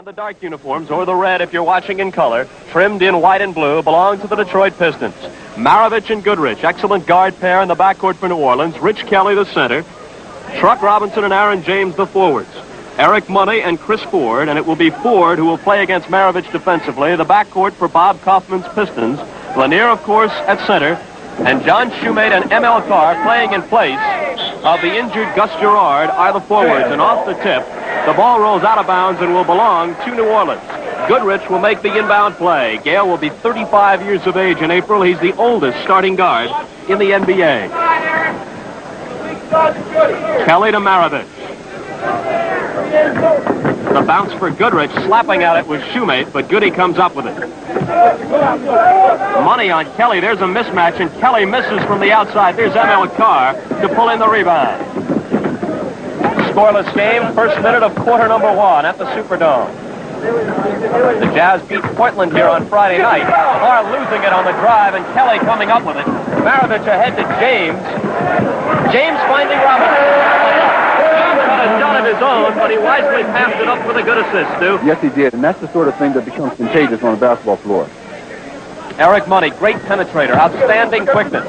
the dark uniforms, or the red if you're watching in color, trimmed in white and blue, belong to the Detroit Pistons. Maravich and Goodrich, excellent guard pair in the backcourt for New Orleans. Rich Kelly, the center. Truck Robinson and Aaron James, the forwards. Eric Money and Chris Ford, and it will be Ford who will play against Maravich defensively. The backcourt for Bob Kaufman's Pistons. Lanier, of course, at center. And John Shoemate and M.L. Carr playing in place of the injured Gus Gerard are the forwards. And off the tip, the ball rolls out of bounds and will belong to New Orleans. Goodrich will make the inbound play. Gale will be 35 years of age in April. He's the oldest starting guard in the NBA. Kelly to Maravich. The bounce for Goodrich, slapping at it with Shoemate, but Goody comes up with it. Money on Kelly. There's a mismatch, and Kelly misses from the outside. There's M.L. Carr to pull in the rebound. Scoreless game, first minute of quarter number one at the Superdome. The Jazz beat Portland here on Friday night. Carr losing it on the drive, and Kelly coming up with it. Maravich ahead to James. James finding Robinson. A shot of his own, but he wisely passed it up with a good assist, Stu. Yes, he did, and that's the sort of thing that becomes contagious on a basketball floor. Eric Money, great penetrator, outstanding quickness.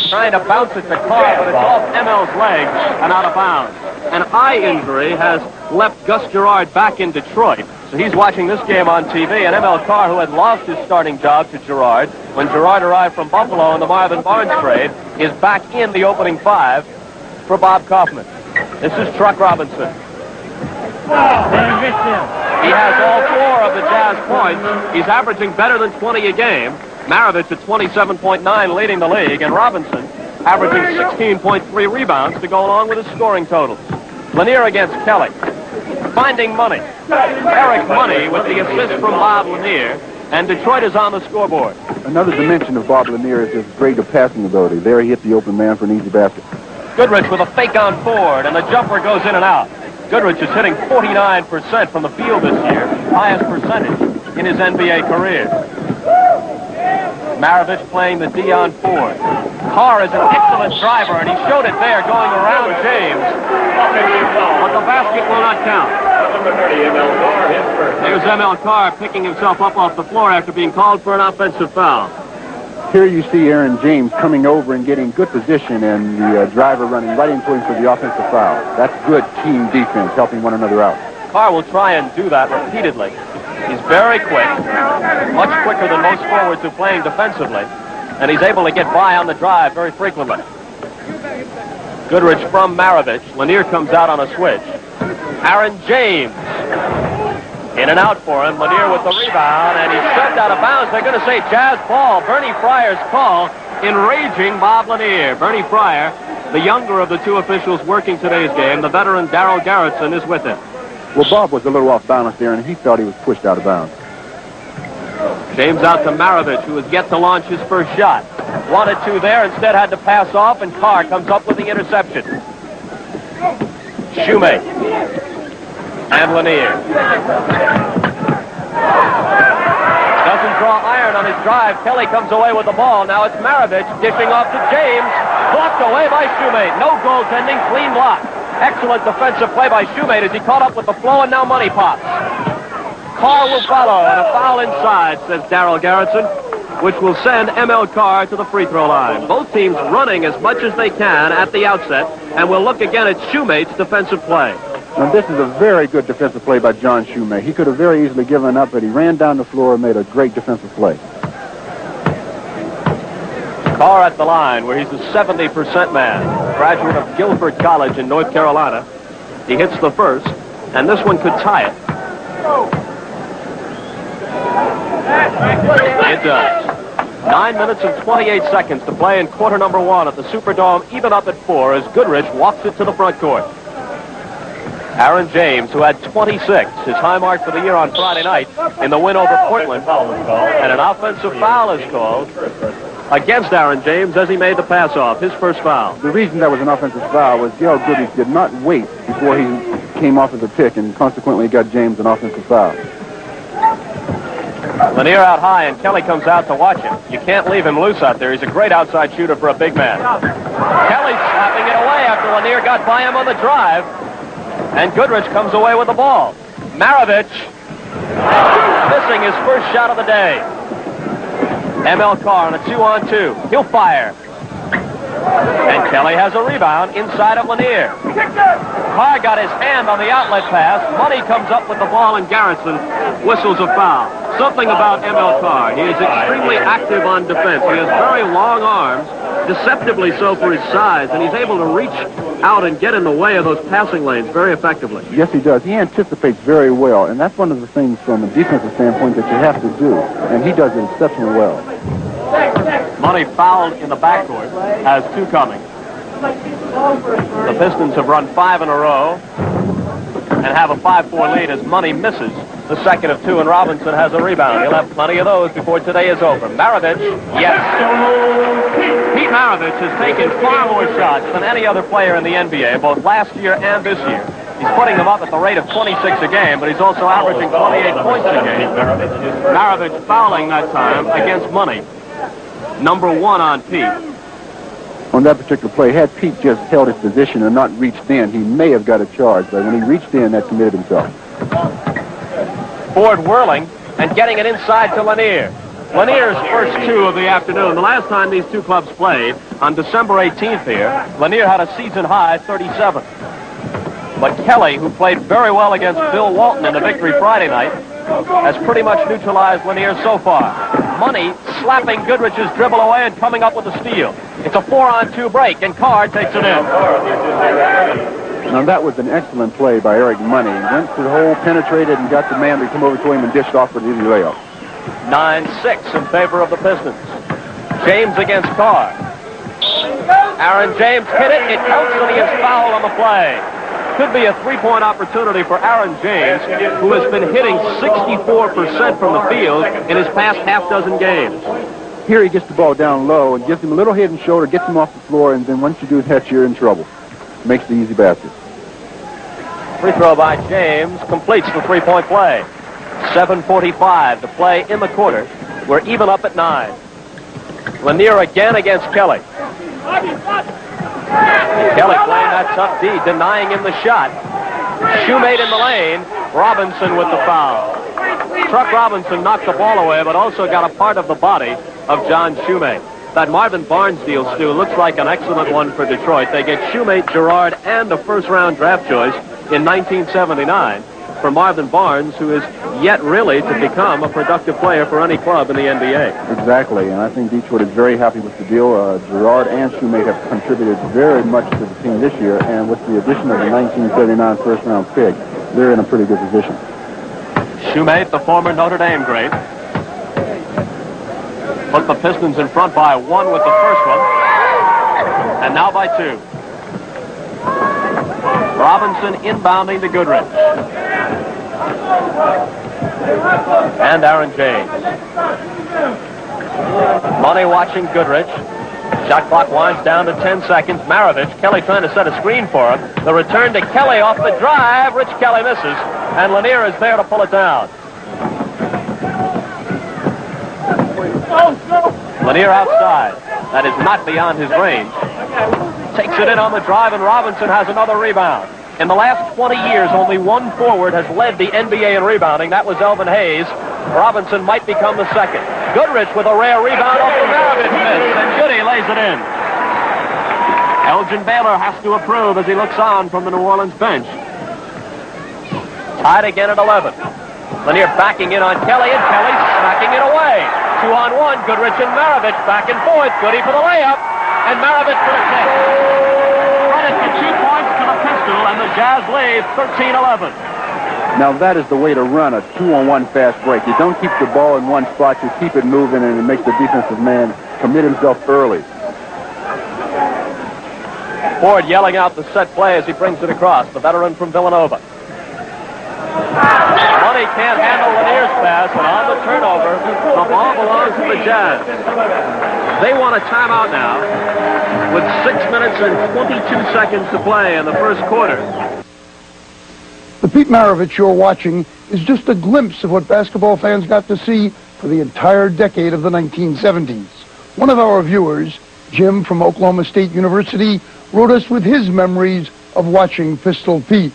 Trying to bounce it to Carr, but it's off ML's legs and out of bounds. An eye injury has left Gus Gerard back in Detroit, so he's watching this game on TV, and ML Carr, who had lost his starting job to Gerard when Gerard arrived from Buffalo in the Marvin Barnes trade, is back in the opening five for Bob Kaufman. This is Truck Robinson. He has all four of the Jazz points. He's averaging better than 20 a game. Maravich at 27.9 leading the league, and Robinson averaging 16.3 rebounds to go along with his scoring totals. Lanier against Kelly. Finding Money. Eric Money with the assist from Bob Lanier, and Detroit is on the scoreboard. Another dimension of Bob Lanier is his great passing ability. There he hit the open man for an easy basket. Goodrich with a fake on Ford, and the jumper goes in and out. Goodrich is hitting 49% from the field this year, highest percentage in his NBA career. Maravich playing the D on Ford. Carr is an excellent driver, and he showed it there going around James, but the basket will not count. There's M.L. Carr picking himself up off the floor after being called for an offensive foul. Here you see Aaron James coming over and getting good position, and the driver running right into him for the offensive foul. That's good team defense, helping one another out. Carr will try and do that repeatedly. He's very quick, much quicker than most forwards who are playing defensively, and he's able to get by on the drive very frequently. Goodrich from Maravich. Lanier comes out on a switch. Aaron James. In and out for him. Lanier with the rebound, and he's shoved out of bounds. They're going to say Jazz ball. Bernie Fryer's call, enraging Bob Lanier. Bernie Fryer, the younger of the two officials working today's game, the veteran Darrell Garrettson, is with him. Well, Bob was a little off balance there, and he thought he was pushed out of bounds. James out to Maravich, who has yet to launch his first shot. Wanted to there, instead had to pass off, and Carr comes up with the interception. Shoemate. And Lanier. Doesn't draw iron on his drive. Kelly comes away with the ball. Now it's Maravich dishing off to James. Blocked away by Shoemate. No goaltending, clean block. Excellent defensive play by Shoemate as he caught up with the flow, and now Money pops. Carr will follow, and a foul inside, says Darrell Garrettson, which will send M.L. Carr to the free throw line. Both teams running as much as they can at the outset, and we'll look again at Shoemate's defensive play. Now, this is a very good defensive play by John Shoemate. He could have very easily given up, but he ran down the floor and made a great defensive play. Carr at the line, where he's a 70% man. Graduate of Guilford College in North Carolina. He hits the first, and this one could tie it. It does. 9 minutes and 28 seconds to play in quarter number one at the Superdome, even up at 4 as Goodrich walks it to the front court. Aaron James, who had 26, his high mark for the year on Friday night in the win over Portland, and an offensive foul is called against Aaron James as he made the pass off, his first foul. The reason that was an offensive foul was Gail Goodrich did not wait before he came off of the pick, and consequently got James an offensive foul. Lanier out high, and Kelly comes out to watch him. You can't leave him loose out there. He's a great outside shooter for a big man. Kelly slapping it away after Lanier got by him on the drive, and Goodrich comes away with the ball. Maravich Missing his first shot of the day. ML Carr on a 2-on-2. He'll fire. And Kelly has a rebound inside of Lanier. Carr got his hand on the outlet pass. Money comes up with the ball, and Garrison whistles a foul. Something about ML Carr. He is extremely active on defense. He has very long arms, deceptively so for his size, and he's able to reach out and get in the way of those passing lanes very effectively. Yes, he does. He anticipates very well, and that's one of the things from a defensive standpoint that you have to do, and he does it exceptionally well. Money fouled in the backcourt, has two coming. The Pistons have run 5 in a row and have a 5-4 lead as Money misses the second of 2, and Robinson has a rebound. He'll have plenty of those before today is over. Maravich, yes. Pete Maravich has taken far more shots than any other player in the NBA, both last year and this year. He's putting them up at the rate of 26 a game, but he's also averaging 28 points a game. Maravich fouling that time against Money. Number 1 on Pete. On that particular play, had Pete just held his position and not reached in, he may have got a charge, but when he reached in, that committed himself. Ford whirling and getting it inside to Lanier. Lanier's first 2 of the afternoon. The last time these two clubs played, on December 18th here, Lanier had a season-high 37. But Kelly, who played very well against Bill Walton in the victory Friday night, has pretty much neutralized Lanier so far. Money slapping Goodrich's dribble away and coming up with a steal. It's a 4-on-2 break, and Carr takes it in. Now, that was an excellent play by Eric Money. He went to the hole, penetrated, and got the man to come over to him and dished off for the easy layup. 9-6 in favor of the Pistons. James against Carr. Aaron James hit it. It counts, and he is fouled on the play. Could be a 3-point opportunity for Aaron James, who has been hitting 64% from the field in his past half-dozen games. Here he gets the ball down low and gives him a little head and shoulder, gets him off the floor, and then once you do that, you're in trouble. Makes the easy basket. Free throw by James completes the 3-point play. 7:45 to play in the quarter. We're even up at 9. Lanier again against Kelly. Kelly playing that tough D, denying him the shot. Shoemate in the lane. Robinson with the foul. Truck Robinson knocked the ball away, but also got a part of the body of John Shoemate. That Marvin Barnes deal, Stu, looks like an excellent one for Detroit. They get Shoemate, Gerard, and a first-round draft choice in 1979 for Marvin Barnes, who is yet really to become a productive player for any club in the NBA. Exactly, and I think Detroit is very happy with the deal. Gerard and Shoemate have contributed very much to the team this year, and with the addition of the 1979 first-round pick, they're in a pretty good position. Shoemate, the former Notre Dame great, put the Pistons in front by 1 with the first one, and now by 2. Robinson inbounding to Goodrich. And Aaron James. Money watching Goodrich. Shot clock winds down to 10 seconds. Maravich, Kelly trying to set a screen for him. The return to Kelly off the drive. Rich Kelly misses, and Lanier is there to pull it down. Lanier outside. That is not beyond his range. Takes it in on the drive, and Robinson has another rebound. In the last 20 years, only one forward has led the NBA in rebounding. That was Elvin Hayes. Robinson might become the second. Goodrich with a rare rebound off the Maravich miss, and Goody lays it in. Elgin Baylor has to approve as he looks on from the New Orleans bench. Tied again at 11. Lanier backing in on Kelly, and Kelly smacking it away. 2-on-1, Goodrich and Maravich back and forth. Goody for the layup, and Maravich for the kick. Credit for 2 points to the pistol, and the Jazz lead 13-11. Now that is the way to run a 2-on-1 fast break. You don't keep the ball in one spot, you keep it moving, and it makes the defensive man commit himself early. Ford yelling out the set play as he brings it across, the veteran from Villanova. Money can't handle Lanier's pass, and on the turnover, the ball belongs to the Jazz. They want a timeout now with 6 minutes and 22 seconds to play in the first quarter. The Pete Maravich you're watching is just a glimpse of what basketball fans got to see for the entire decade of the 1970s. One of our viewers, Jim from Oklahoma State University, wrote us with his memories of watching Pistol Pete.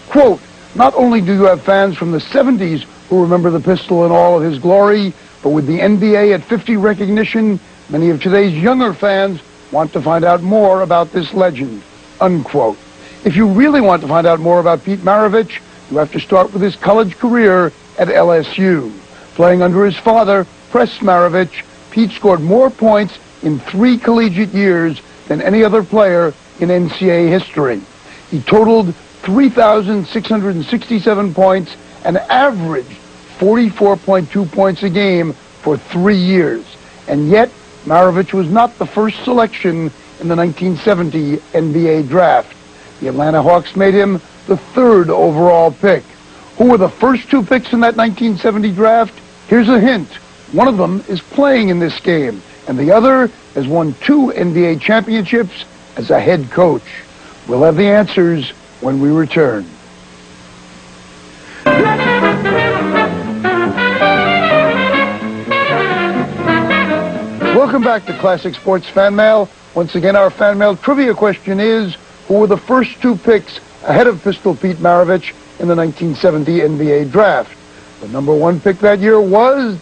Quote, "Not only do you have fans from the 70s who remember the pistol in all of his glory, but with the NBA at 50 recognition, many of today's younger fans want to find out more about this legend, unquote. If you really want to find out more about Pete Maravich, you have to start with his college career at LSU. Playing under his father, Press Maravich, Pete scored more points in 3 collegiate years than any other player in NCAA history. He totaled 3,667 points and averaged 44.2 points a game for 3 years. And yet, Maravich was not the first selection in the 1970 NBA draft. The Atlanta Hawks made him the 3rd overall pick. Who were the first 2 picks in that 1970 draft? Here's a hint. One of them is playing in this game, and the other has won 2 NBA championships as a head coach. We'll have the answers when we return. Welcome back to Classic Sports Fan Mail. Once again, our fan mail trivia question is, who were the first 2 picks ahead of Pistol Pete Maravich in the 1970 NBA draft? The number 1 pick that year was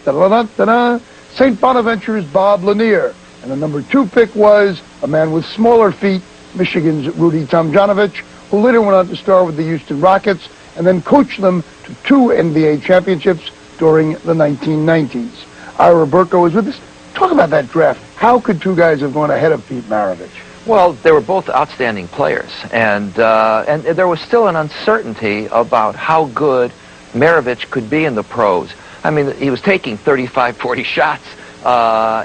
St. Bonaventure's Bob Lanier. And the number 2 pick was a man with smaller feet, Michigan's Rudy Tomjanovich, who later went on to star with the Houston Rockets and then coached them to 2 NBA championships during the 1990s. Ira Burko is with us. Talk about that draft. How could 2 guys have gone ahead of Pete Maravich? Well, they were both outstanding players, and there was still an uncertainty about how good Maravich could be in the pros. I mean, he was taking 35, 40 shots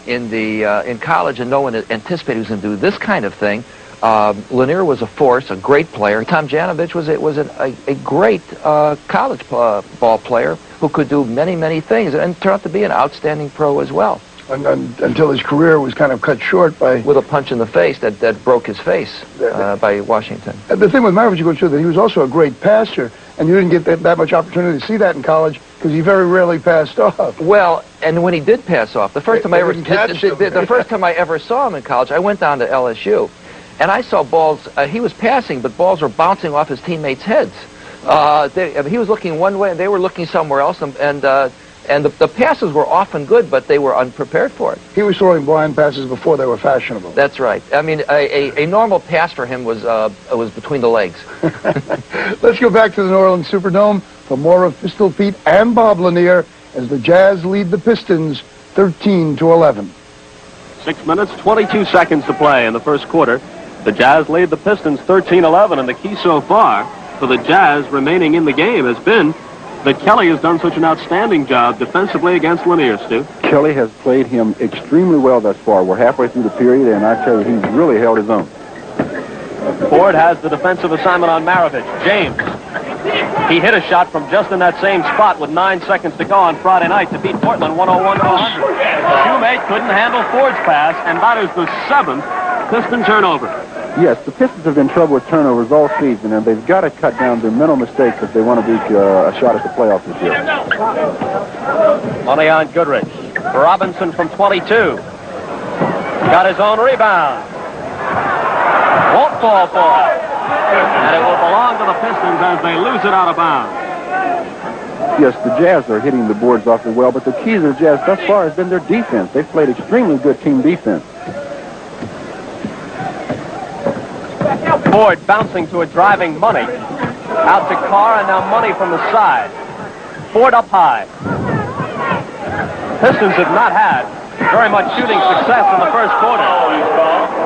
in college, and no one anticipated he was going to do this kind of thing. Lanier was a force, a great player. Tomjanovich was a great college ball player who could do many, many things, and turned out to be an outstanding pro as well. Until his career was kind of cut short by... With a punch in the face that broke his face by Washington. The thing with Maravich, you go through that he was also a great passer, and you didn't get that much opportunity to see that in college because he very rarely passed off. Well, and when he did pass off, the first time I ever saw him in college, I went down to LSU, and I saw balls. He was passing, but balls were bouncing off his teammates' heads. He was looking one way, and they were looking somewhere else, and the passes were often good, but they were unprepared for it. He was throwing blind passes before they were fashionable. That's right. I mean, a normal pass for him was between the legs. Let's go back to the New Orleans Superdome for more of Pistol Pete and Bob Lanier as the Jazz lead the Pistons 13-11. 6 minutes, 22 seconds to play in the first quarter. The Jazz lead the Pistons 13-11, and the key so far for the Jazz remaining in the game has been that Kelly has done such an outstanding job defensively against Lanier, Stu. Kelly has played him extremely well thus far. We're halfway through the period, and I tell you, he's really held his own. Ford has the defensive assignment on Maravich. James. He hit a shot from just in that same spot with 9 seconds to go on Friday night to beat Portland 101-100. Shoemate couldn't handle Ford's pass, and that is the 7th Piston turnover. Yes, the Pistons have been in trouble with turnovers all season, and they've got to cut down their mental mistakes if they want to reach a shot at the playoffs this year. Money on Goodrich. Robinson from 22. Got his own rebound. Won't fall for it. And it will belong to the Pistons as they lose it out of bounds. Yes, the Jazz are hitting the boards awfully well, but the key to the Jazz thus far has been their defense. They've played extremely good team defense. Ford bouncing to a driving Money. Out to Carr, and now Money from the side. Ford up high. Pistons have not had very much shooting success in the first quarter.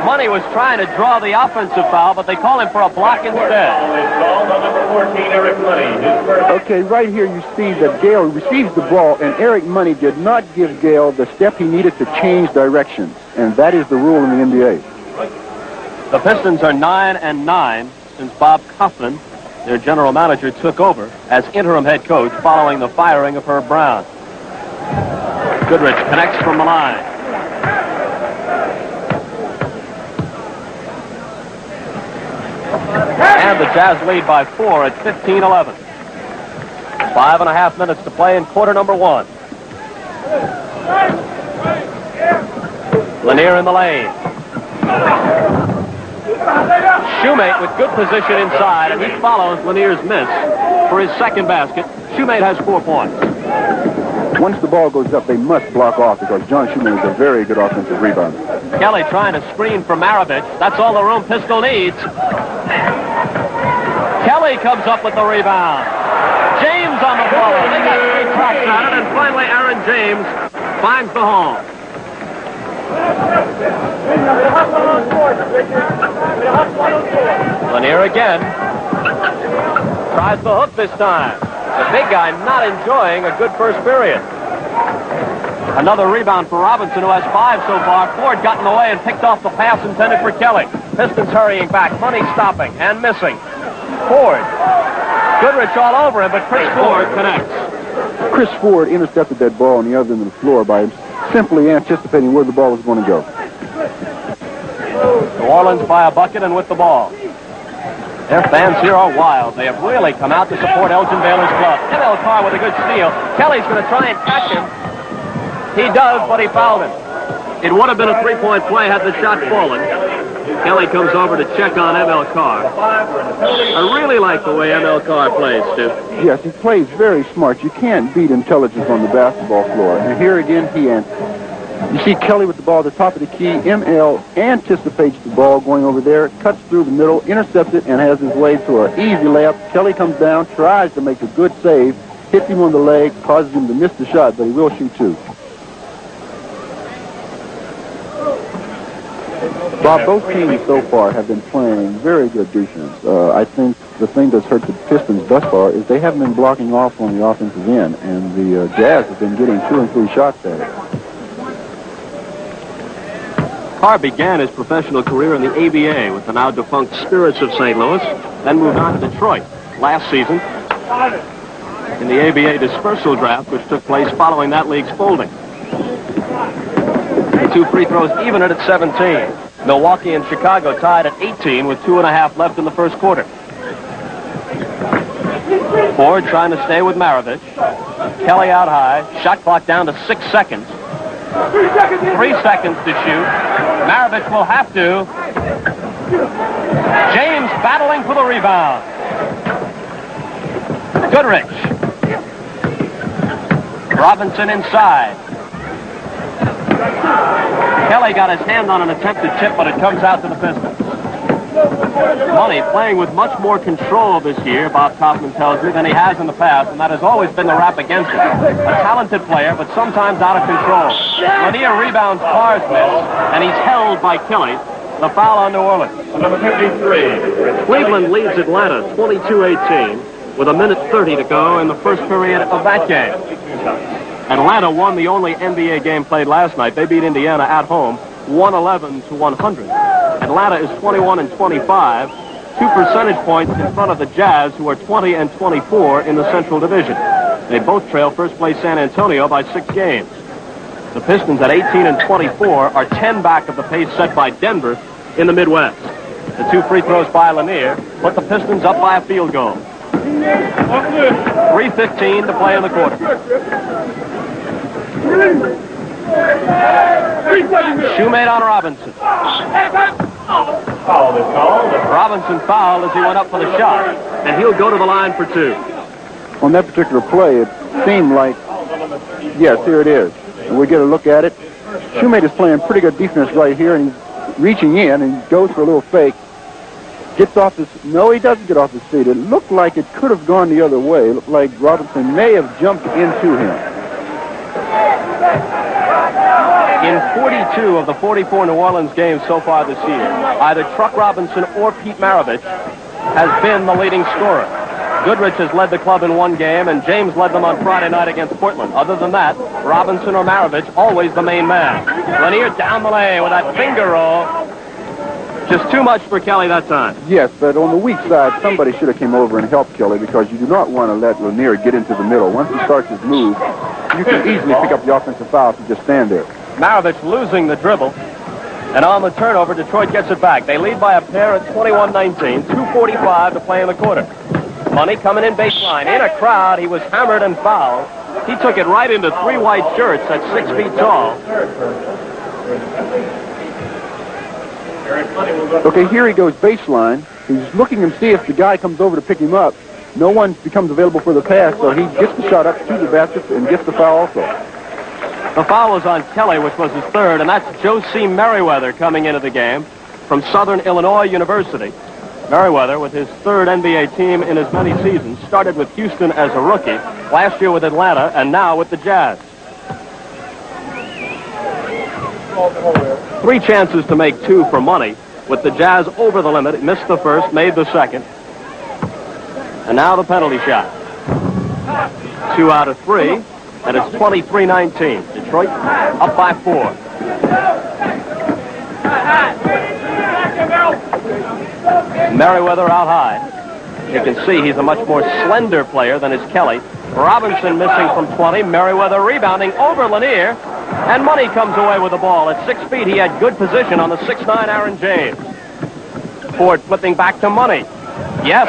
Money was trying to draw the offensive foul, but they call him for a block instead. Okay, right here you see that Gale receives the ball, and Eric Money did not give Gale the step he needed to change directions, and that is the rule in the NBA. The Pistons are 9-9 since Bob Coughlin, their general manager, took over as interim head coach following the firing of Herb Brown. Goodrich connects from the line. And the Jazz lead by 4 at 15-11. 5.5 minutes to play in quarter number 1. Lanier in the lane. Shoemate with good position inside, and he follows Lanier's miss for his second basket. Shoemate has 4 points. Once the ball goes up, they must block off because John Shoemate is a very good offensive rebounder. Kelly trying to screen for Maravich. That's all the room Pistol needs. Kelly comes up with the rebound. James on the follow. They got 3 cracks at it, and finally Aaron James finds the home. Lanier again. Tries the hook this time. The big guy not enjoying a good first period. Another rebound for Robinson, who has 5 so far. Ford got in the way and picked off the pass intended for Kelly. Pistons hurrying back. Money stopping and missing. Ford. Goodrich all over him, but Chris Ford connects. Chris Ford intercepted that ball on the other end of the floor by simply anticipating where the ball was going to go. New Orleans by a bucket and with the ball. Their fans here are wild. They have really come out to support Elgin Baylor's club. M.L. Carr with a good steal. Kelly's going to try and catch him. He does, but he fouled him. It would have been a 3-point play had the shot fallen. Kelly comes over to check on M.L. Carr. I really like the way M.L. Carr plays, Stu. Yes, he plays very smart. You can't beat intelligence on the basketball floor. And here again, you see Kelly with the ball at the top of the key. M.L. anticipates the ball going over there, cuts through the middle, intercepts it, and has his way to an easy layup. Kelly comes down, tries to make a good save, hits him on the leg, causes him to miss the shot, but he will shoot 2. Bob, both teams so far have been playing very good defense. I think the thing that's hurt the Pistons thus far is they haven't been blocking off on the offensive end, and the Jazz have been getting 2 and 3 shots at it. Carr began his professional career in the ABA with the now defunct Spirits of St. Louis, then moved on to Detroit last season in the ABA dispersal draft, which took place following that league's folding. The 2 free throws even at 17. Milwaukee and Chicago tied at 18 with 2.5 left in the first quarter. Ford trying to stay with Maravich. Kelly out high. Shot clock down to 6 seconds. 3 seconds to shoot. Maravich will have to. James battling for the rebound. Goodrich. Robinson inside. Kelly got his hand on an attempted tip, but it comes out to the Pistons. Money playing with much more control this year, Bob Kaufman tells me, than he has in the past, and that has always been the rap against him. A talented player, but sometimes out of control. Lanier rebounds Carr's miss, and he's held by Kelly. The foul on New Orleans. Number 53. Cleveland leads Atlanta 22-18 with 1:30 to go in the first period of that game. Atlanta won the only NBA game played last night. They beat Indiana at home 111-100. Atlanta is 21-25, 2 percentage points in front of the Jazz, who are 20-24 in the Central Division. They both trail first place San Antonio by 6 games. The Pistons at 18-24 are 10 back of the pace set by Denver in the Midwest. The 2 free throws by Lanier put the Pistons up by a field goal. 3:15 to play in the quarter. Shoemate on Robinson. Foul is called. Robinson fouled as he went up for the shot, and he'll go to the line for 2. On that particular play, it seemed like, yes, here it is. And we get a look at it. Shoemate is playing pretty good defense right here, and he's reaching in and goes for a little fake. Gets off his... No, he doesn't get off his feet. It looked like it could have gone the other way. It looked like Robinson may have jumped into him. In 42 of the 44 New Orleans games so far this year, either Truck Robinson or Pete Maravich has been the leading scorer. Goodrich has led the club in 1 game, and James led them on Friday night against Portland. Other than that, Robinson or Maravich, always the main man. Lanier down the lane with that finger roll. Just too much for Kelly that time. Yes, but on the weak side, somebody should have came over and helped Kelly, because you do not want to let Lanier get into the middle. Once he starts his move, you can easily pick up the offensive foul if you just stand there. Maravich losing the dribble. And on the turnover, Detroit gets it back. They lead by a pair at 21-19, 2:45 to play in the quarter. Money coming in baseline. In a crowd, he was hammered and fouled. He took it right into 3 white shirts at 6 feet tall. Okay, here he goes baseline. He's looking to see if the guy comes over to pick him up. no one becomes available for the pass, so he gets the shot up to the basket and gets the foul also. The foul was on Kelly, which was his third, and that's Joe C. Merriweather coming into the game from Southern Illinois University. Merriweather, with his third NBA team in as many seasons, started with Houston as a rookie, last year with Atlanta, and now with the Jazz. 3 chances to make 2 for Money, with the Jazz over the limit. Missed the first, made the second. And now the penalty shot. 2 out of 3, and it's 23-19. Detroit up by 4. Merriweather out high. You can see he's a much more slender player than is Kelly. Robinson missing from 20. Merriweather rebounding over Lanier. And Money comes away with the ball. At 6 feet, he had good position on the 6'9" Aaron James. Ford flipping back to Money. Yes.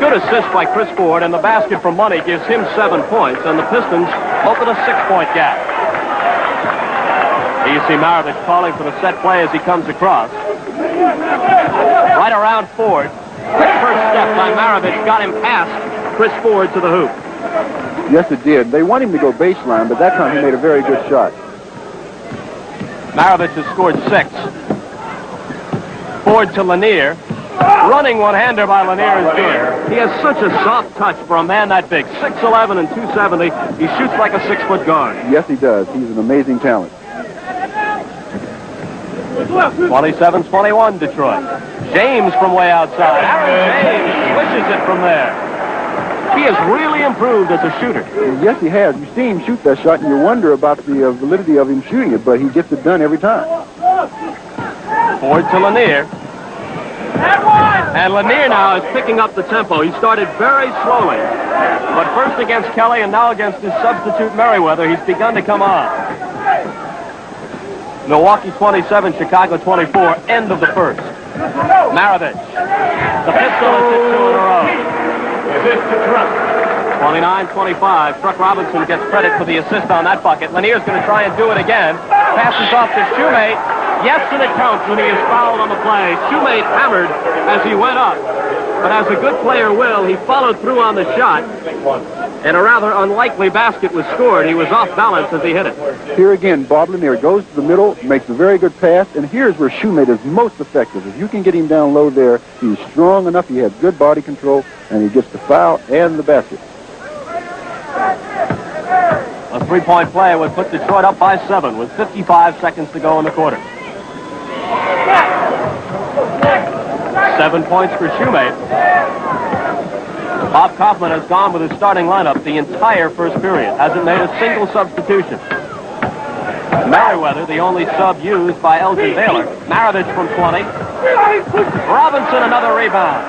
Good assist by Chris Ford, and the basket from Money gives him 7 points, and the Pistons open a 6-point gap. Here you see Maravich calling for the set play as he comes across. Right around Ford. Quick first step by Maravich got him past Chris Ford to the hoop. Yes, it did. They want him to go baseline, but that time he made a very good shot. Maravich has scored 6. Ford to Lanier. Running one-hander by Lanier is good. He has such a soft touch for a man that big. 6'11" and 270. He shoots like a 6-foot guard. Yes, he does. He's an amazing talent. 27-21 Detroit. James from way outside. Aaron James swishes it from there. He has really improved as a shooter. Yes, he has. You see him shoot that shot, and you wonder about the validity of him shooting it, but he gets it done every time. Ford to Lanier. And Lanier now is picking up the tempo. He started very slowly. But first against Kelly and now against his substitute Merriweather, he's begun to come on. Milwaukee 27, Chicago 24, end of the first. Maravich. The Pistons hit 2 in a row. 29-25. Truck Robinson gets credit for the assist on that bucket. Lanier's going to try and do it again. Passes off to Shoemate. Yes, and it counts when he is fouled on the play. Shoemate hammered as he went up. But as a good player will, he followed through on the shot. And a rather unlikely basket was scored. He was off balance as he hit it. Here again, Bob Lanier goes to the middle, makes a very good pass, and here's where Shoemate is most effective. If you can get him down low there, he's strong enough, he has good body control, and he gets the foul and the basket. A 3-point play would put Detroit up by 7 with 55 seconds to go in the quarter. 7 points for Shoemate. Bob Kaufman has gone with his starting lineup the entire first period. Hasn't made a single substitution. Merriweather, the only sub used by Elgin Baylor. Maravich from 20. Robinson, another rebound.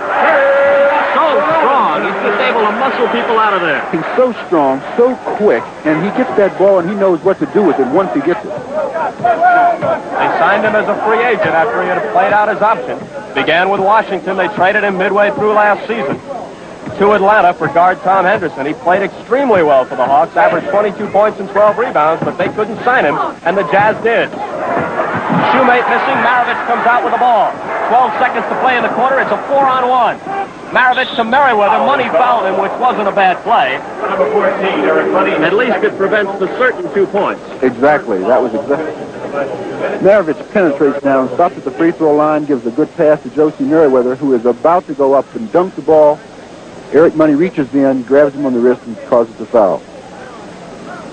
So strong, he's just able to muscle people out of there. He's so strong, so quick, and he gets that ball and he knows what to do with it once he gets it. They signed him as a free agent after he had played out his option. Began with Washington. They traded him midway through last season to Atlanta for guard Tom Henderson. He played extremely well for the Hawks, averaged 22 points and 12 rebounds, but they couldn't sign him, and the Jazz did. Shoemate missing. Maravich comes out with the ball. 12 seconds to play in the quarter. It's a 4-on-1. Maravich to Merriweather. Money fouled him, which wasn't a bad play. Number 14, Eric Money. At least it prevents the certain 2 points. Exactly. That was exactly. Maravich penetrates down, stops at the free throw line, gives a good pass to Josie Merriweather, who is about to go up and dunk the ball. Eric Money reaches in, grabs him on the wrist, and causes the foul.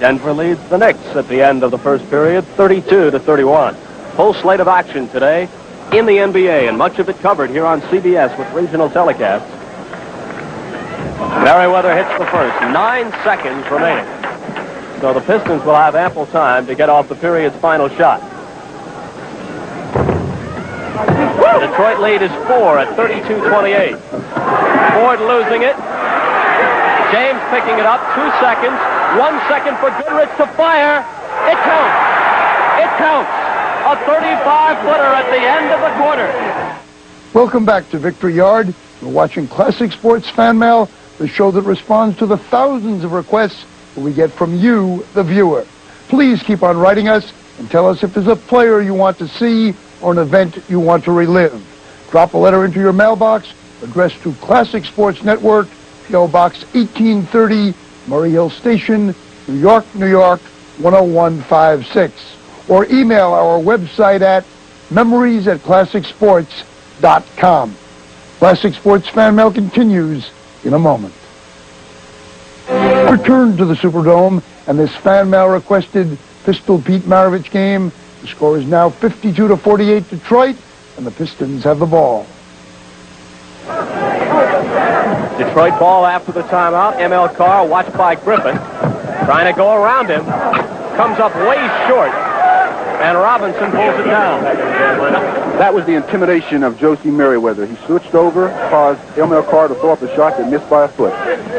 Denver leads the Knicks at the end of the first period, 32-31. Full slate of action today in the NBA, and much of it covered here on CBS with regional telecasts. Merriweather hits the first. 9 seconds remaining. So the Pistons will have ample time to get off the period's final shot. The Detroit lead is 4 at 32-28. Ford losing it. James picking it up. 2 seconds. 1 second for Goodrich to fire. It counts. It counts. A 35-footer at the end of the quarter. Welcome back to Victory Yard. We're watching Classic Sports Fan Mail, the show that responds to the thousands of requests that we get from you, the viewer. Please keep on writing us and tell us if there's a player you want to see or an event you want to relive. Drop a letter into your mailbox or addressed to Classic Sports Network, P.O. Box 1830, Murray Hill Station, New York, New York, 10156. Or email our website at memories@classicsports.com. Classic Sports Fan Mail continues in a moment. Return to the Superdome and this fan mail requested Pistol Pete Maravich game. The score is now 52-48 Detroit, and the Pistons have the ball. Detroit ball after the timeout. M.L. Carr, watched by Griffin, trying to go around him. Comes up way short, and Robinson pulls it down. That was the intimidation of Josie Merriweather. He switched over, caused M.L. Carr to throw up a shot that missed by a foot.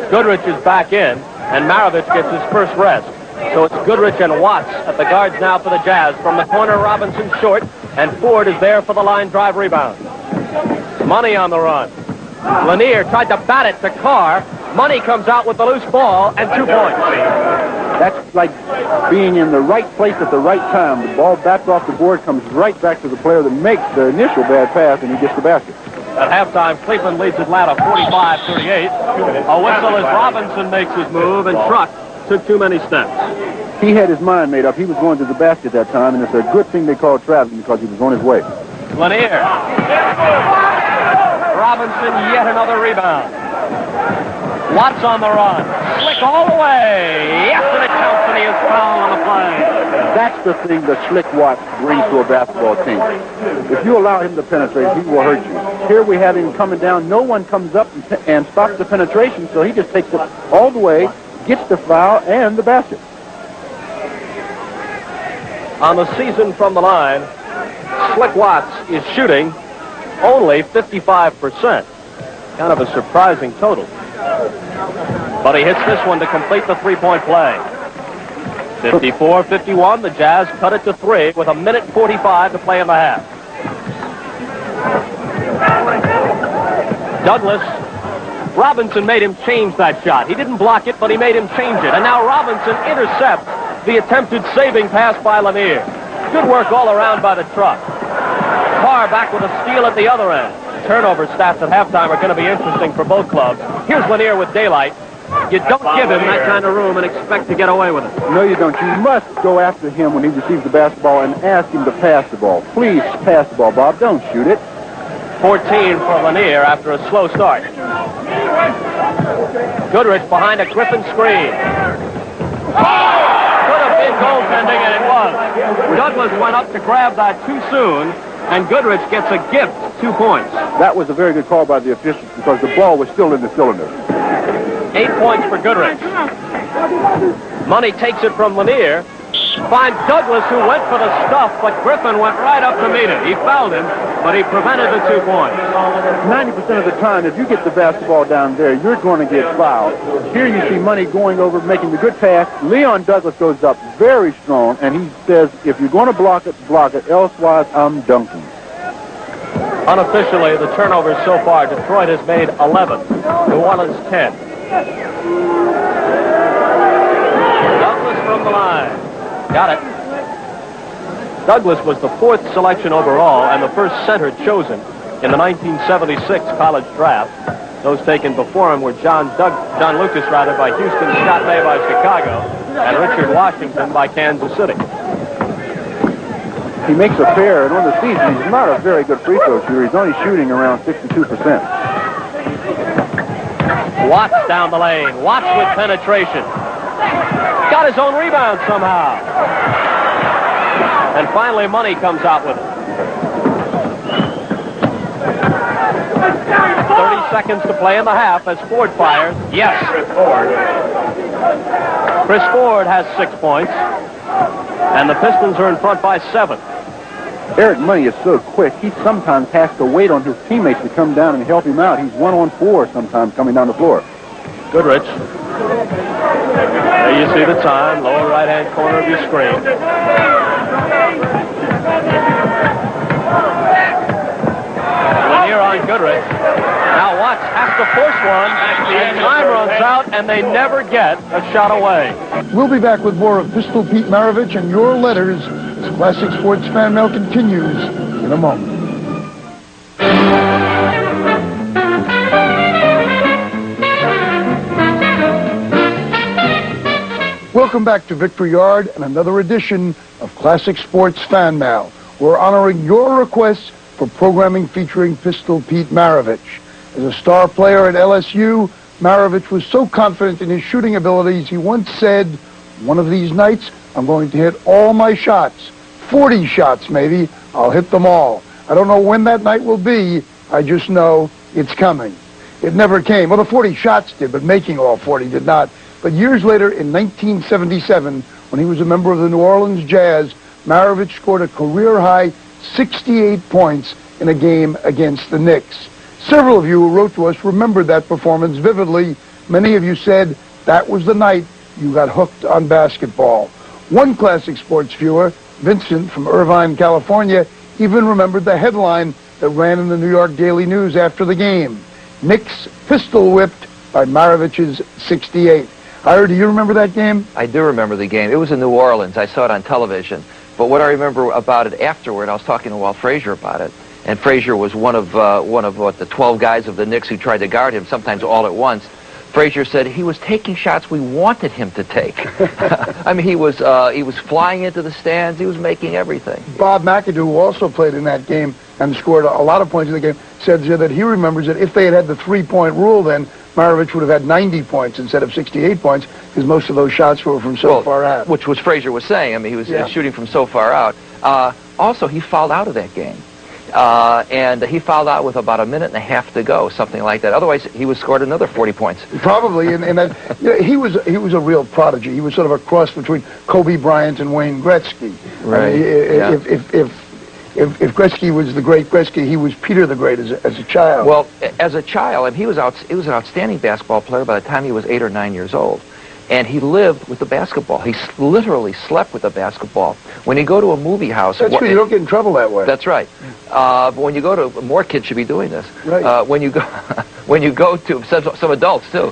Goodrich is back in, and Maravich gets his first rest. So it's Goodrich and Watts at the guards now for the Jazz. From the corner, Robinson short, and Ford is there for the line drive rebound. Money on the run. Lanier tried to bat it to Carr. Money comes out with the loose ball and 2 points. That's like being in the right place at the right time. The ball bats off the board, comes right back to the player that makes the initial bad pass, and he gets the basket. At halftime, Cleveland leads Atlanta 45-38. A whistle as Robinson makes his move, and Truck took too many steps. He had his mind made up. He was going to the basket that time, and it's a good thing they called traveling because he was on his way. Lanier. Robinson, yet another rebound. Watts on the run. Slick all the way. Yes, and it counts, and he is fouled on the play. That's the thing that Slick Watts brings to a basketball team. If you allow him to penetrate, he will hurt you. Here we have him coming down. No one comes up and stops the penetration, so he just takes it all the way, gets the foul and the basket. On the season from the line, Slick Watts is shooting only 55%. Kind of a surprising total. But he hits this one to complete the three-point play. 54-51, the Jazz cut it to 3 with 1:45 to play in the half. Douglas, Robinson made him change that shot. He didn't block it, but he made him change it. And now Robinson intercepts the attempted saving pass by Lanier. Good work all around by the Truck. Carr back with a steal at the other end. Turnover stats at halftime are going to be interesting for both clubs. Here's Lanier with daylight. You don't give him that kind of room and expect to get away with it. No, you don't. You must go after him when he receives the basketball and ask him to pass the ball. Please pass the ball, Bob. Don't shoot it. 14 for Lanier after a slow start. Goodrich behind a Griffin screen. Could have been goaltending, and it was. Douglas went up to grab that too soon, and Goodrich gets a gift, 2 points. That was a very good call by the officials because the ball was still in the cylinder. 8 points for Goodrich. Money takes it from Lanier. Finds Douglas, who went for the stuff, but Griffin went right up to meet him. He fouled him, but he prevented the 2 points. 90% of the time, if you get the basketball down there, you're going to get fouled. Here you see Money going over, making the good pass. Leon Douglas goes up very strong, and he says, if you're going to block it, elsewise I'm dunking. Unofficially, the turnovers so far, Detroit has made 11. New Orleans 10. Douglas from the line. Got it. Douglas was the 4th selection overall and the first center chosen in the 1976 college draft. Those taken before him were John Lucas by Houston, Scott May by Chicago, and Richard Washington by Kansas City. He makes a pair, and on the season, he's not a very good free throw shooter. He's only shooting around 62%. Watts down the lane. Watts with penetration. Got his own rebound somehow. And finally, Money comes out with it. 30 seconds to play in the half as Ford fires. Yes, Chris Ford. Chris Ford has 6 points. And the Pistons are in front by 7. Eric Money is so quick, he sometimes has to wait on his teammates to come down and help him out. He's 1-on-4 sometimes coming down the floor. Goodrich. There you see the time, lower right-hand corner of your screen. Lanier on Goodrich. Now Watts has to force one, and time runs out, and they never get a shot away. We'll be back with more of Pistol Pete Maravich and your letters as Classic Sports Fan Mail continues in a moment. Welcome back to Victory Yard and another edition of Classic Sports Fan Mail. We're honoring your requests for programming featuring Pistol Pete Maravich. As a star player at LSU, Maravich was so confident in his shooting abilities, he once said, "One of these nights, I'm going to hit all my shots. 40 shots, maybe. I'll hit them all. I don't know when that night will be. I just know it's coming." It never came. Well, the 40 shots did, but making all 40 did not. But years later, in 1977, when he was a member of the New Orleans Jazz, Maravich scored a career-high 68 points in a game against the Knicks. Several of you who wrote to us remembered that performance vividly. Many of you said that was the night you got hooked on basketball. One classic sports viewer, Vincent from Irvine, California, even remembered the headline that ran in the New York Daily News after the game: Knicks pistol whipped by Maravich's 68. Ira, do you remember that game? I do remember the game. It was in New Orleans. I saw it on television. But what I remember about it afterward, I was talking to Walt Frazier about it, and Frazier was one of the 12 guys of the Knicks who tried to guard him, sometimes all at once. Frazier said he was taking shots we wanted him to take. I mean, he was flying into the stands. He was making everything. Bob McAdoo, who also played in that game and scored a lot of points in the game, said that he remembers that if they had had the three-point rule then, Maravich would have had 90 points instead of 68 points because most of those shots were from so far out. Which was Frazier was saying. I mean, he was shooting from so far out. Also, he fouled out of that game. And he fouled out with about a minute and a half to go, something like that. Otherwise, he would have scored another 40 points. Probably, and that, he was a real prodigy. He was sort of a cross between Kobe Bryant and Wayne Gretzky. Right. I mean, if Gretzky was the great Gretzky, he was Peter the Great as a child. Well, as a child, and he was an outstanding basketball player by the time he was 8 or 9 years old. And he lived with the basketball. He literally slept with the basketball. When you go to a movie house... That's good. You don't get in trouble that way. That's right. But when you go to... More kids should be doing this. Right. When you go to... Some adults, too.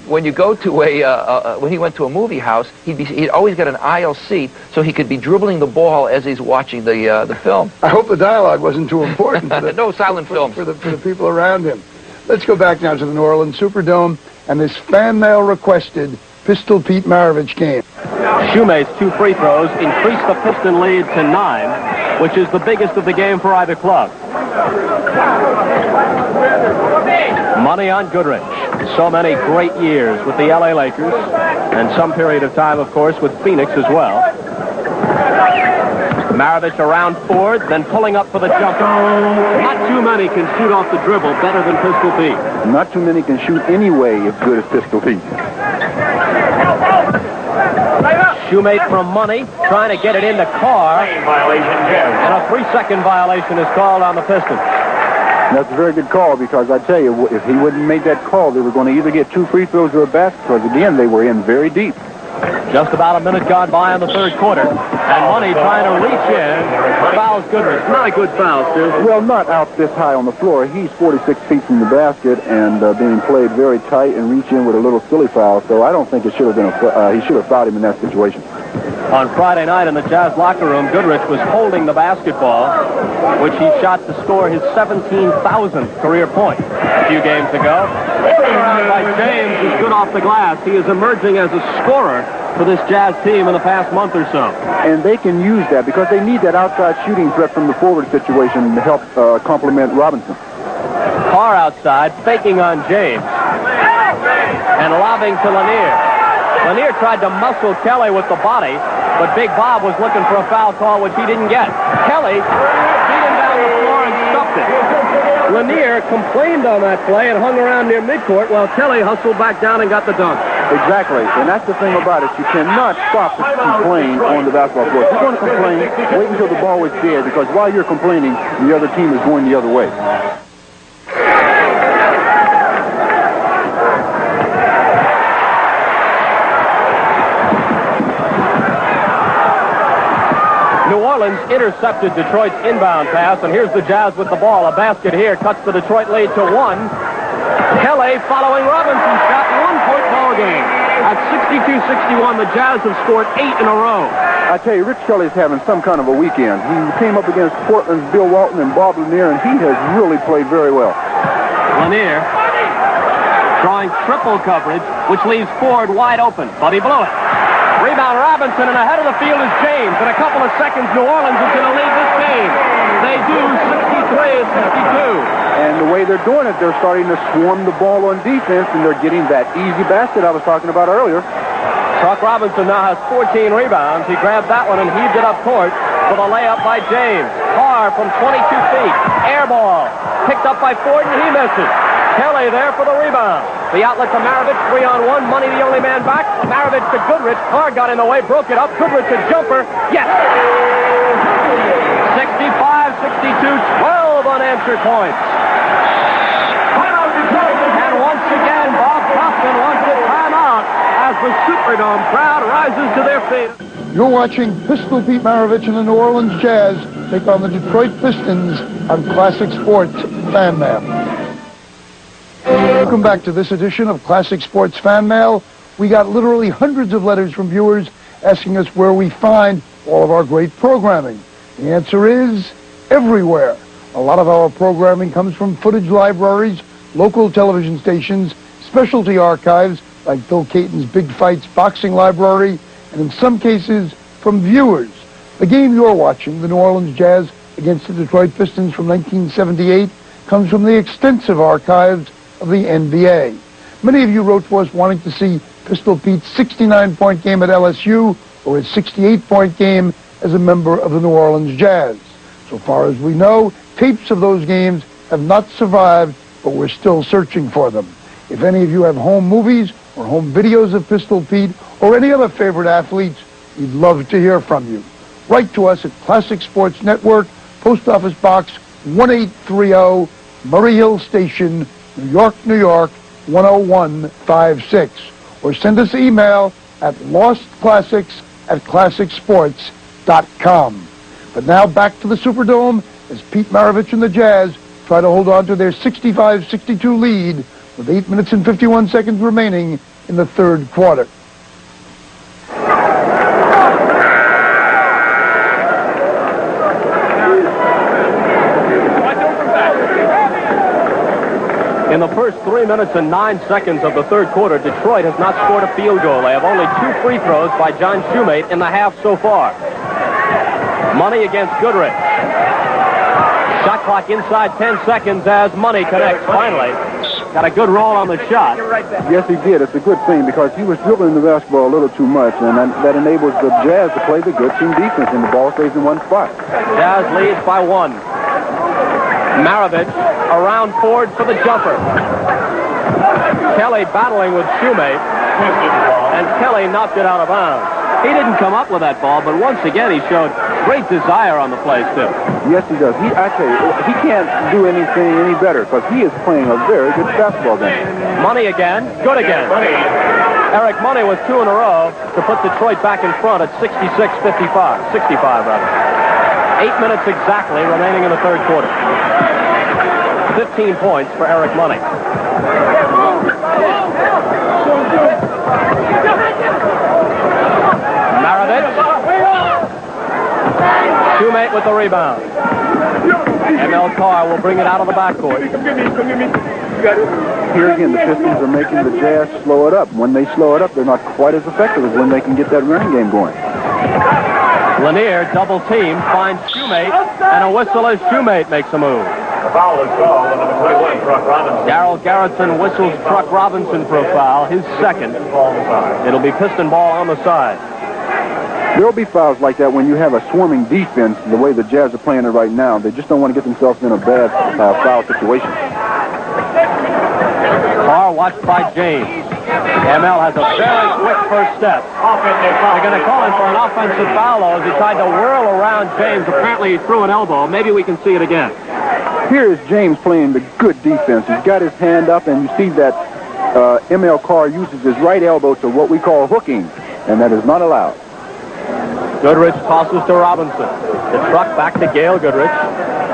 When you go to when he went to a movie house, he'd always get an aisle seat so he could be dribbling the ball as he's watching the film. I hope the dialogue wasn't too important. No silent films. For the people around him. Let's go back now to the New Orleans Superdome and this fan mail requested Pistol Pete Maravich game. Shoemate's 2 free throws increase the Piston lead to 9, which is the biggest of the game for either club. Money on Goodrich. So many great years with the LA Lakers, and some period of time, of course, with Phoenix as well. Maravich around Ford, then pulling up for the jumper. Not too many can shoot off the dribble better than Pistol Pete. Not too many can shoot anyway as good as Pistol Pete. Shoemate from Money, trying to get it into Carr. And a 3-second violation is called on the Pistons. That's a very good call because I tell you, if he wouldn't have made that call, they were going to either get 2 free throws or a basket because, again, they were in very deep. Just about a minute gone by in the third quarter. And Money trying to reach in. Fouls Goodrich. Not a good foul, Stu. Well, not out this high on the floor. He's 46 feet from the basket and being played very tight and reach in with a little silly foul. So I don't think it should have been he should have fouled him in that situation. On Friday night in the Jazz locker room, Goodrich was holding the basketball, which he shot to score his 17,000th career point a few games ago. Around by James, who's good off the glass. He is emerging as a scorer for this Jazz team in the past month or so. And they can use that because they need that outside shooting threat from the forward situation to help complement Robinson. Carr outside, faking on James. And lobbing to Lanier. Lanier tried to muscle Kelly with the body, but Big Bob was looking for a foul call, which he didn't get. Kelly beat him down the floor and stuffed it. Lanier complained on that play and hung around near midcourt while Kelly hustled back down and got the dunk. Exactly, and that's the thing about it. You cannot stop to complain on the basketball court. If you're going to complain, wait until the ball is dead, because while you're complaining, the other team is going the other way. New Orleans intercepted Detroit's inbound pass, and here's the Jazz with the ball. A basket here cuts the Detroit lead to 1. Kelly following Robinson's shot, 1-point ball game. At 62-61, the Jazz have scored 8 in a row. I tell you, Rich Kelly's having some kind of a weekend. He came up against Portland's Bill Walton and Bob Lanier, and he has really played very well. Lanier drawing triple coverage, which leaves Ford wide open, but he blew it. Rebound Robinson, and ahead of the field is James. In a couple of seconds, New Orleans is going to lead this game. They do 63-62. And the way they're doing it, they're starting to swarm the ball on defense, and they're getting that easy basket I was talking about earlier. Chuck Robinson now has 14 rebounds. He grabbed that one and heaved it up court with a layup by James. Carr from 22 feet. Air ball. Picked up by Ford, and he misses. Kelly there for the rebound. The outlet to Maravich, 3-on-1. Money the only man back. Maravich to Goodrich. Carr got in the way, broke it up. Goodrich a jumper. Yes! 65-62, 12 unanswered points. And once again, Bob Kaufman wants a timeout as the Superdome crowd rises to their feet. You're watching Pistol Pete Maravich and the New Orleans Jazz take on the Detroit Pistons on Classic Sports Fan Mail. Welcome back to this edition of Classic Sports Fan Mail. We got literally hundreds of letters from viewers asking us where we find all of our great programming. The answer is everywhere. A lot of our programming comes from footage libraries, local television stations, specialty archives like Bill Caton's Big Fights Boxing Library, and in some cases from viewers. The game you're watching, the New Orleans Jazz against the Detroit Pistons from 1978, comes from the extensive archives of the NBA. Many of you wrote to us wanting to see Pistol Pete's 69-point game at LSU or his 68-point game as a member of the New Orleans Jazz. So far as we know, tapes of those games have not survived, but we're still searching for them. If any of you have home movies or home videos of Pistol Pete or any other favorite athletes, we'd love to hear from you. Write to us at Classic Sports Network, Post Office Box 1830, Murray Hill Station, New York, New York, 10156. Or send us an email at lostclassics@classicsports.com. But now back to the Superdome as Pete Maravich and the Jazz try to hold on to their 65-62 lead with 8 minutes and 51 seconds remaining in the third quarter. In the first 3 minutes and 9 seconds of the third quarter, Detroit has not scored a field goal. They have only 2 free throws by John Shoemate in the half so far. Money against Goodrich. Shot clock inside 10 seconds as Money connects finally. Got a good roll on the shot. Yes, he did. It's a good thing because he was dribbling the basketball a little too much, and that enables the Jazz to play the good team defense, and the ball stays in one spot. Jazz leads by 1. Maravich around Ford for the jumper. Kelly battling with Shoemate, and Kelly knocked it out of bounds. He didn't come up with that ball, but once again he showed great desire on the play still. Yes, he does. He can't do anything any better because he is playing a very good basketball game. Money again, good again. Eric Money with 2 in a row to put Detroit back in front at 65 rather. 8 minutes exactly remaining in the third quarter. 15 points for Eric Money. Maravich. Shoemate with the rebound. M.L. Carr will bring it out of the backcourt. Here again, the Pistons are making the Jazz slow it up. When they slow it up, they're not quite as effective as when they can get that running game going. Lanier, double team, finds Shoemate, and a whistle as Shoemate makes a move. The foul is called on number 21, Truck Robinson. Darrell Garrison whistles Truck Robinson for a foul, his second. It'll be Piston ball on the side. There'll be fouls like that when you have a swarming defense the way the Jazz are playing it right now. They just don't want to get themselves in a bad foul situation. Carr watched by James. ML has a very quick first step. They're going to call him for an offensive foul as he tried to whirl around James. Apparently he threw an elbow. Maybe we can see it again. Here is James playing the good defense. He's got his hand up, and you see that M.L. Carr uses his right elbow to what we call hooking, and that is not allowed. Goodrich tosses to Robinson. The truck back to Gail Goodrich.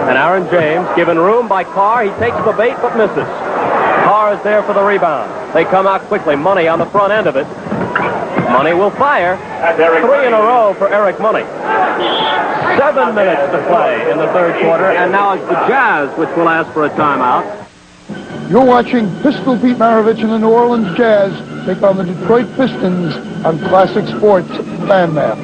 And Aaron James given room by Carr. He takes the bait but misses. Carr is there for the rebound. They come out quickly. Money on the front end of it. Money will fire. 3 in a row for Eric Money. 7 minutes to play in the third quarter. And now it's the Jazz which will ask for a timeout. You're watching Pistol Pete Maravich and the New Orleans Jazz take on the Detroit Pistons on Classic Sports Fan Map.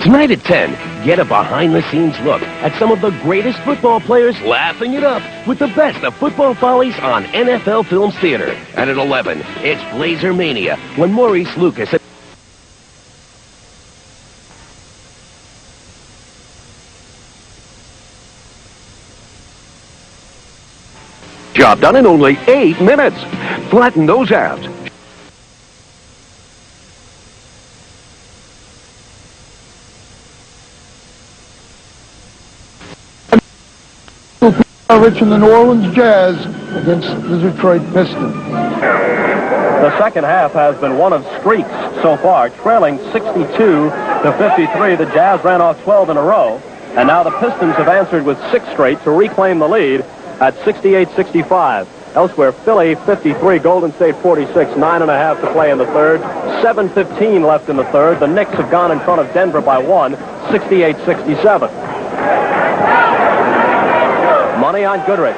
Tonight at 10, get a behind-the-scenes look at some of the greatest football players laughing it up with the best of football follies on NFL Films Theater. And at 11, it's Blazer Mania when Maurice Lucas... Job done in only 8 minutes. Flatten those abs. Rich and the New Orleans Jazz against the Detroit Pistons. The second half has been one of streaks so far, trailing 62-53. The Jazz ran off 12 in a row, and now the Pistons have answered with 6 straight to reclaim the lead at 68-65. Elsewhere, Philly 53, Golden State 46, 9.5 to play in the third, 7:15 left in the third. The Knicks have gone in front of Denver by 1, 68-67. Money on Goodrich.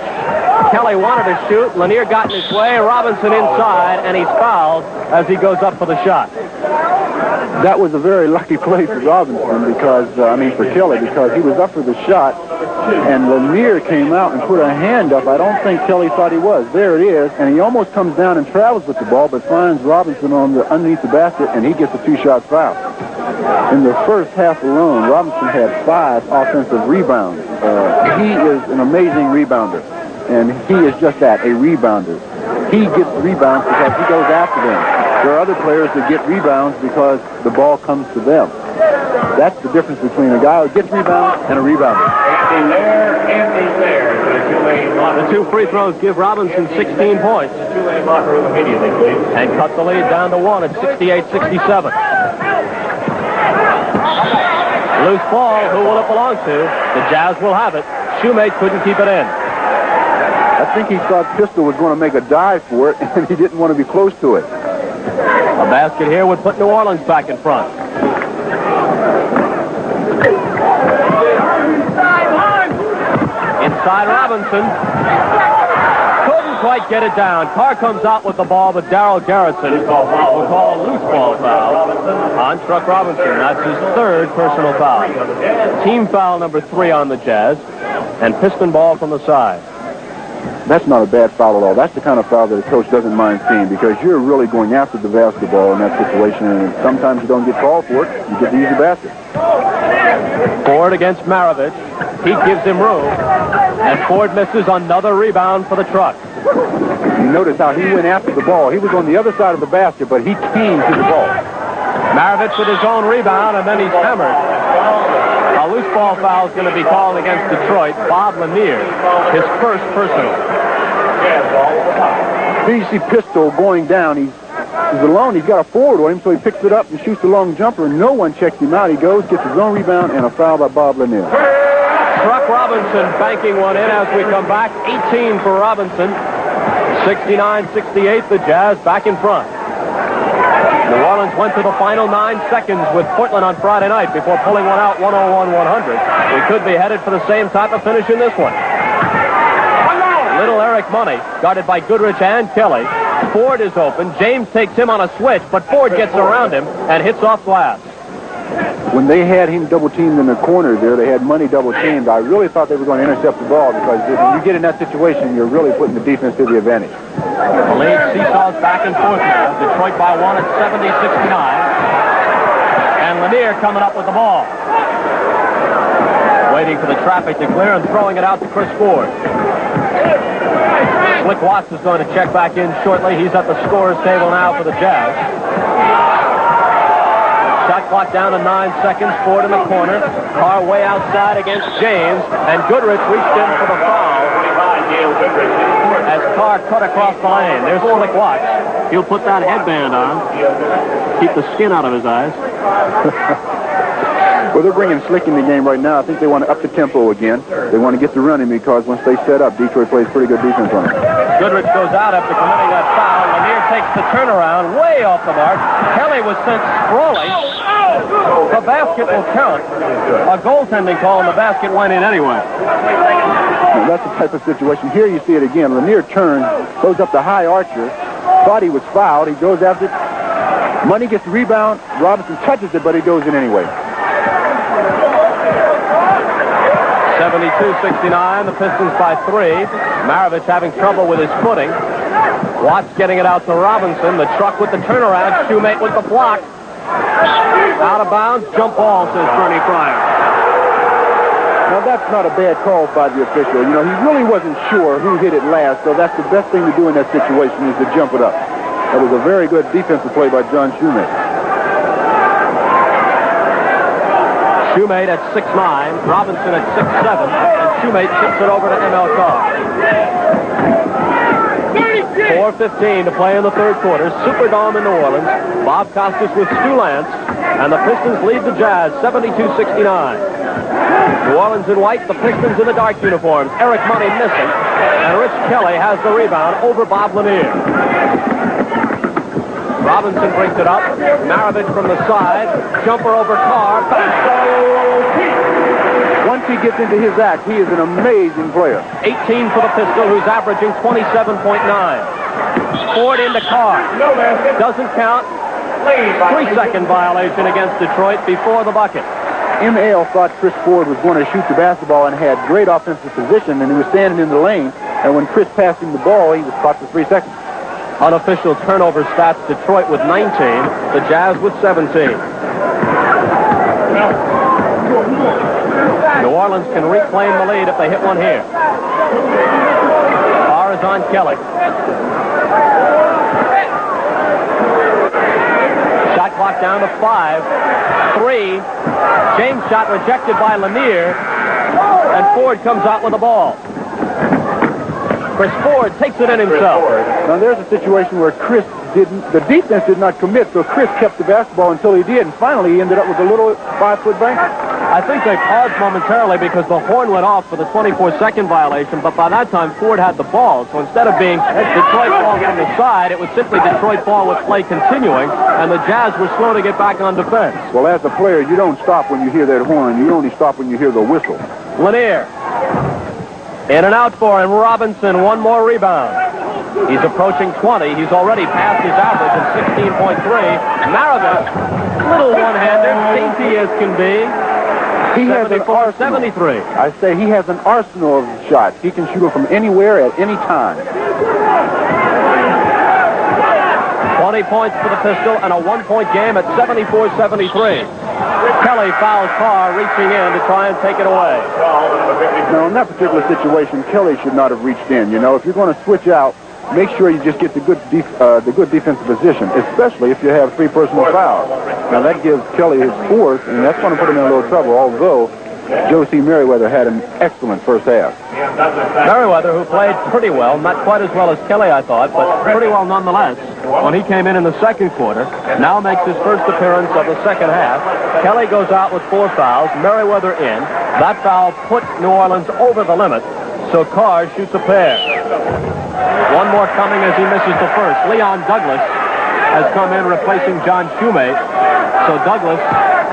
Kelly wanted to shoot. Lanier got in his way. Robinson inside, and he's fouled as he goes up for the shot. That was a very lucky play for Robinson because, for Kelly, because he was up for the shot, and Lanier came out and put a hand up. I don't think Kelly thought he was. There it is, and he almost comes down and travels with the ball, but finds Robinson underneath the basket, and he gets a 2-shot foul. In the first half alone, Robinson had 5 offensive rebounds. He is an amazing rebounder, and he is just that, a rebounder. He gets rebounds because he goes after them. There are other players that get rebounds because the ball comes to them. That's the difference between a guy who gets rebounds and a rebounder. The 2 free throws give Robinson 16 points. And cut the lead down to 1 at 68-67. Loose ball, who will it belong to? The Jazz will have it. Shoemate couldn't keep it in. I think he thought Pistol was going to make a dive for it, and he didn't want to be close to it. A basket here would put New Orleans back in front. Inside Robinson. Couldn't quite get it down. Carr comes out with the ball, but Darrell Garrison will call a loose ball foul on Truck Robinson. That's his 3rd personal foul. Team foul number 3 on the Jazz, and Piston ball from the side. That's not a bad foul at all. That's the kind of foul that a coach doesn't mind seeing because you're really going after the basketball in that situation, and sometimes you don't get called for it. You get to use the basket. Ford against Maravich. He gives him room, and Ford misses another rebound for the Truck. You notice how he went after the ball. He was on the other side of the basket, but he came to the ball. Maravich with his own rebound, and then he's hammered. A loose ball foul is going to be called against Detroit. Bob Lanier, his 1st personal. Here you see Pistol going down. He's alone. He's got a forward on him, so he picks it up and shoots the long jumper, and no one checks him out. He goes, gets his own rebound, and a foul by Bob Lanier. Truck Robinson banking one in as we come back. 18 for Robinson. 69-68, the Jazz back in front. New Orleans went to the final 9 seconds with Portland on Friday night before pulling one out 101-100. We could be headed for the same type of finish in this one. Little Eric Money, guarded by Goodrich and Kelly. Ford is open. James takes him on a switch, but Ford gets around him and hits off glass. When they had him double-teamed in the corner there, they had Money double-teamed. I really thought they were going to intercept the ball because if you get in that situation, you're really putting the defense to the advantage. The lead seesaws back and forth now. Detroit by 1 at 70-69. And Lanier coming up with the ball. Waiting for the traffic to clear and throwing it out to Chris Ford. Slick Watts is going to check back in shortly. He's at the scorer's table now for the Jazz. Shot clock down to 9 seconds. Ford in the corner. Carr way outside against James. And Goodrich reached in for the foul as Carr cut across the lane. There's Slick Watts. He'll put that headband on. Keep the skin out of his eyes. Well, they're bringing Slick in the game right now. I think they want to up the tempo again. They want to get the running because once they set up, Detroit plays pretty good defense on them. Goodrich goes out after committing that foul. Lanier takes the turnaround way off the mark. Kelly was sent sprawling. The basket will count. A goaltending call, and the basket went in anyway. Now, that's the type of situation. Here you see it again. Lanier turns, goes up to high Archer. Thought he was fouled. He goes after it. Money gets the rebound. Robinson touches it, but he goes in anyway. 72-69, the Pistons by 3. Maravich having trouble with his footing. Watts getting it out to Robinson. The truck with the turnaround. Shoemate with the block. Out of bounds. Jump ball, says Bernie Fryer. Now, that's not a bad call by the official. You know, he really wasn't sure who hit it last, so that's the best thing to do in that situation is to jump it up. That was a very good defensive play by John Shoemate. Shoemate at 6'9", Robinson at 6'7", and Shoemate tips it over to M.L. Carr. 4:15 to play in the third quarter. Superdome in New Orleans. Bob Costas with Stu Lance, and the Pistons lead the Jazz 72-69. New Orleans in white, the Pistons in the dark uniforms. Eric Money missing, and Rich Kelly has the rebound over Bob Lanier. Robinson brings it up. Maravich from the side. Jumper over Carr. Once he gets into his act, he is an amazing player. 18 for the pistol, who's averaging 27.9. Ford into Carr. Doesn't count. 3-second violation against Detroit before the bucket. M.L. thought Chris Ford was going to shoot the basketball and had great offensive position, and he was standing in the lane. And when Chris passed him the ball, he was caught for 3 seconds. Unofficial turnover stats, Detroit with 19, the Jazz with 17. New Orleans can reclaim the lead if they hit one here. Carr is on Kelly. Shot clock down to 5. 3. James shot rejected by Lanier, and Ford comes out with the ball. Chris Ford takes it in himself. Now there's a situation where the defense did not commit, so Chris kept the basketball until he did, and finally he ended up with a little 5-foot bank. I think they paused momentarily because the horn went off for the 24-second violation, but by that time Ford had the ball, so instead of being Detroit ball from the side, it was simply Detroit ball with play continuing, and the Jazz were slow to get back on defense. Well, as a player, you don't stop when you hear that horn. You only stop when you hear the whistle. Lanier. In and out for him. Robinson, one more rebound. He's approaching 20. He's already passed his average of 16.3. Maravich, little one-hander, dainty as can be. He has an arsenal. 73. I say he has an arsenal of shots. He can shoot them from anywhere at any time. 20 points for the pistol and a one-point game at 74-73. Kelly fouls Carr, reaching in to try and take it away. Now, in that particular situation, Kelly should not have reached in. You know, if you're going to switch out, make sure you just get the good defensive position, especially if you have 3 personal fouls. Now, that gives Kelly his 4th, and that's going to put him in a little trouble, although Josie Merriweather had an excellent first half. Merriweather, who played pretty well, not quite as well as Kelly, I thought, but pretty well nonetheless, when he came in the second quarter, now makes his first appearance of the second half. Kelly goes out with 4 fouls, Merriweather in. That foul put New Orleans over the limit, so Carr shoots a pair. One more coming as he misses the first. Leon Douglas has come in replacing John Shoemate. So Douglas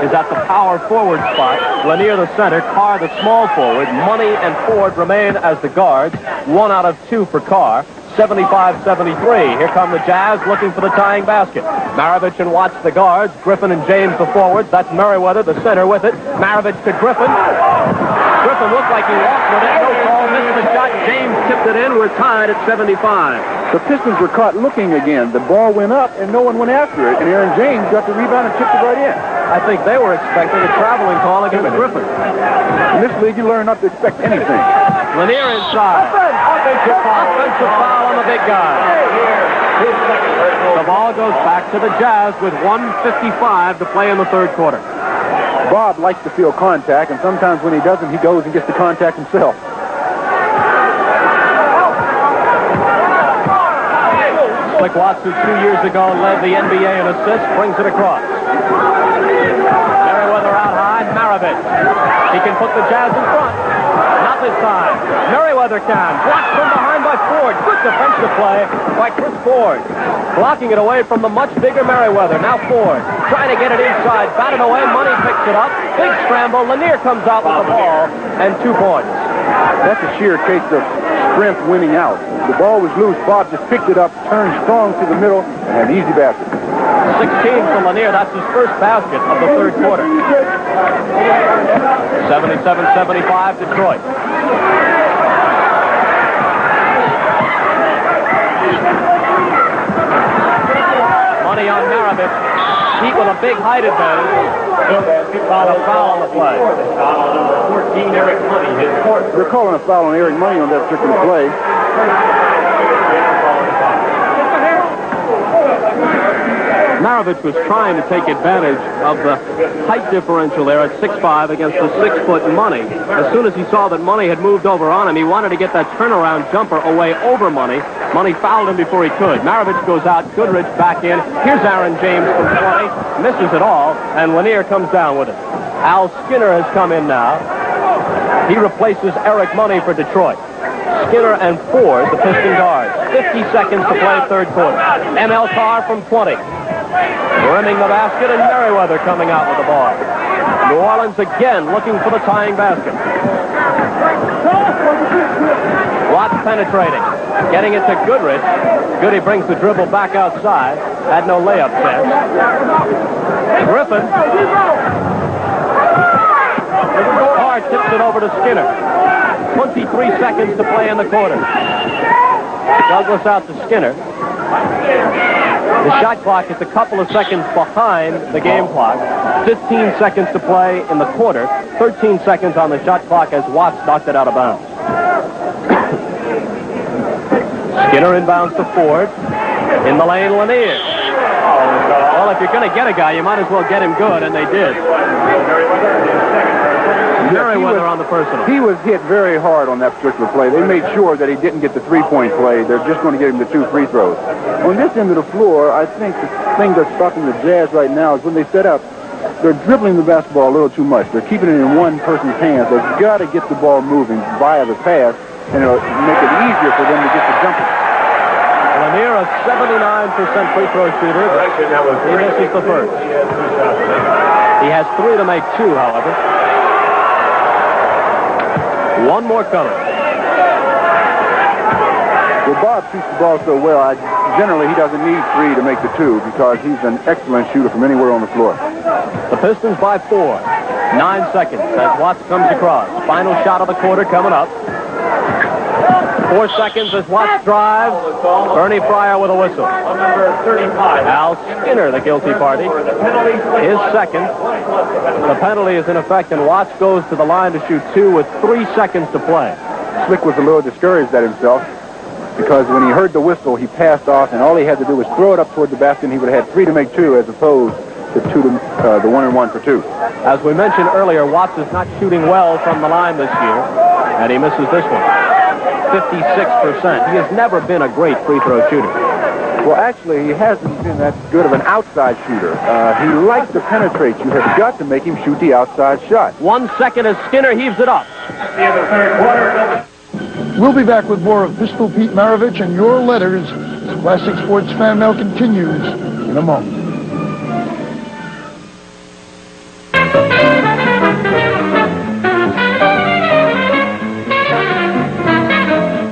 is at the power forward spot. Lanier the center, Carr the small forward. Money and Ford remain as the guards. 1 out of 2 for Carr. 75-73. Here come the Jazz looking for the tying basket. Maravich and Watts the guards. Griffin and James the forwards. That's Merriweather the center with it. Maravich to Griffin. Griffin looked like he walked with it. No call. Missed the shot. James tipped it in. We're tied at 75. The Pistons were caught looking again. The ball went up, and no one went after it. And Aaron James got the rebound and chipped it right in. I think they were expecting a traveling call against Griffin. In this league, you learn not to expect anything. Lanier inside. Offensive foul on the big guy. The ball goes back to the Jazz with 1:55 to play in the third quarter. Bob likes to feel contact, and sometimes when he doesn't, he goes and gets the contact himself. Slick Watts, who 2 years ago led the NBA in assists, brings it across. Merriweather out high. Maravich. He can put the Jazz in front. Not this time. Merriweather can. Blocked from behind by Ford. Good defensive play by Chris Ford. Blocking it away from the much bigger Merriweather. Now Ford trying to get it inside. Batted away. Money picks it up. Big scramble. Lanier comes out with the ball. And 2 points. That's a sheer case of strength winning out. The ball was loose. Bob just picked it up, turned strong to the middle, and had an easy basket. 16 for Lanier. That's his first basket of the third quarter. 77-75 Detroit. Money on Maravich. Heat with a big height advantage. Call a foul on the play. Foul number 14, Eric Money, his fourth. They're calling a foul on Eric Money on that particular play. Maravich was trying to take advantage of the height differential there at 6'5" against the 6-foot Money. As soon as he saw that Money had moved over on him, he wanted to get that turnaround jumper away over Money. Money fouled him before he could. Maravich goes out, Goodrich back in. Here's Aaron James from 20, misses it all, and Lanier comes down with it. Al Skinner has come in now. He replaces Eric Money for Detroit. Skinner and Ford, the Piston guards. 50 seconds to play third quarter. M.L. Carr from 20. Rimming the basket, and Merriweather coming out with the ball. New Orleans again looking for the tying basket. Watts penetrating. Getting it to Goodrich. Goody brings the dribble back outside. Had no layup chance. Griffin. Carr tips it over to Skinner. 23 seconds to play in the quarter. Douglas out to Skinner. The shot clock is a couple of seconds behind the game clock. 15 seconds to play in the quarter. 13 seconds on the shot clock as Watts knocked it out of bounds. Skinner inbounds to Ford. In the lane, Lanier. Well, if you're going to get a guy, you might as well get him good, and they did. Merriweather on the personal. He was hit very hard on that particular play. They made sure that he didn't get the three-point play. They're just going to get him the 2 free throws. On this end of the floor, I think the thing that's stopping the Jazz right now is when they set up, they're dribbling the basketball a little too much. They're keeping it in one person's hands. They've got to get the ball moving via the pass, and it'll make it easier for them to get the jumper. Lanier, a 79% free throw shooter. He misses the first. He has 3 to make 2, however. One more coming. Well, Bob shoots the ball so well, generally he doesn't need 3 to make the 2 because he's an excellent shooter from anywhere on the floor. The Pistons by 4. 9 seconds as Watts comes across. Final shot of the quarter coming up. 4 seconds as Watts drives. Bernie Fryer with a whistle. Number 35. Al Skinner, the guilty party. His second. The penalty is in effect, and Watts goes to the line to shoot 2 with 3 seconds to play. Slick was a little discouraged at himself because when he heard the whistle, he passed off, and all he had to do was throw it up toward the basket, and he would have had 3 to make 2 as opposed to the 1-and-1 for 2. As we mentioned earlier, Watts is not shooting well from the line this year, and he misses this one. 56%. He has never been a great free throw shooter. Well, actually, he hasn't been that good of an outside shooter. He likes to penetrate. You have got to make him shoot the outside shot. 1 second as Skinner heaves it up. We'll be back with more of Pistol Pete Maravich and your letters as Classic Sports Fan Mail continues in a moment.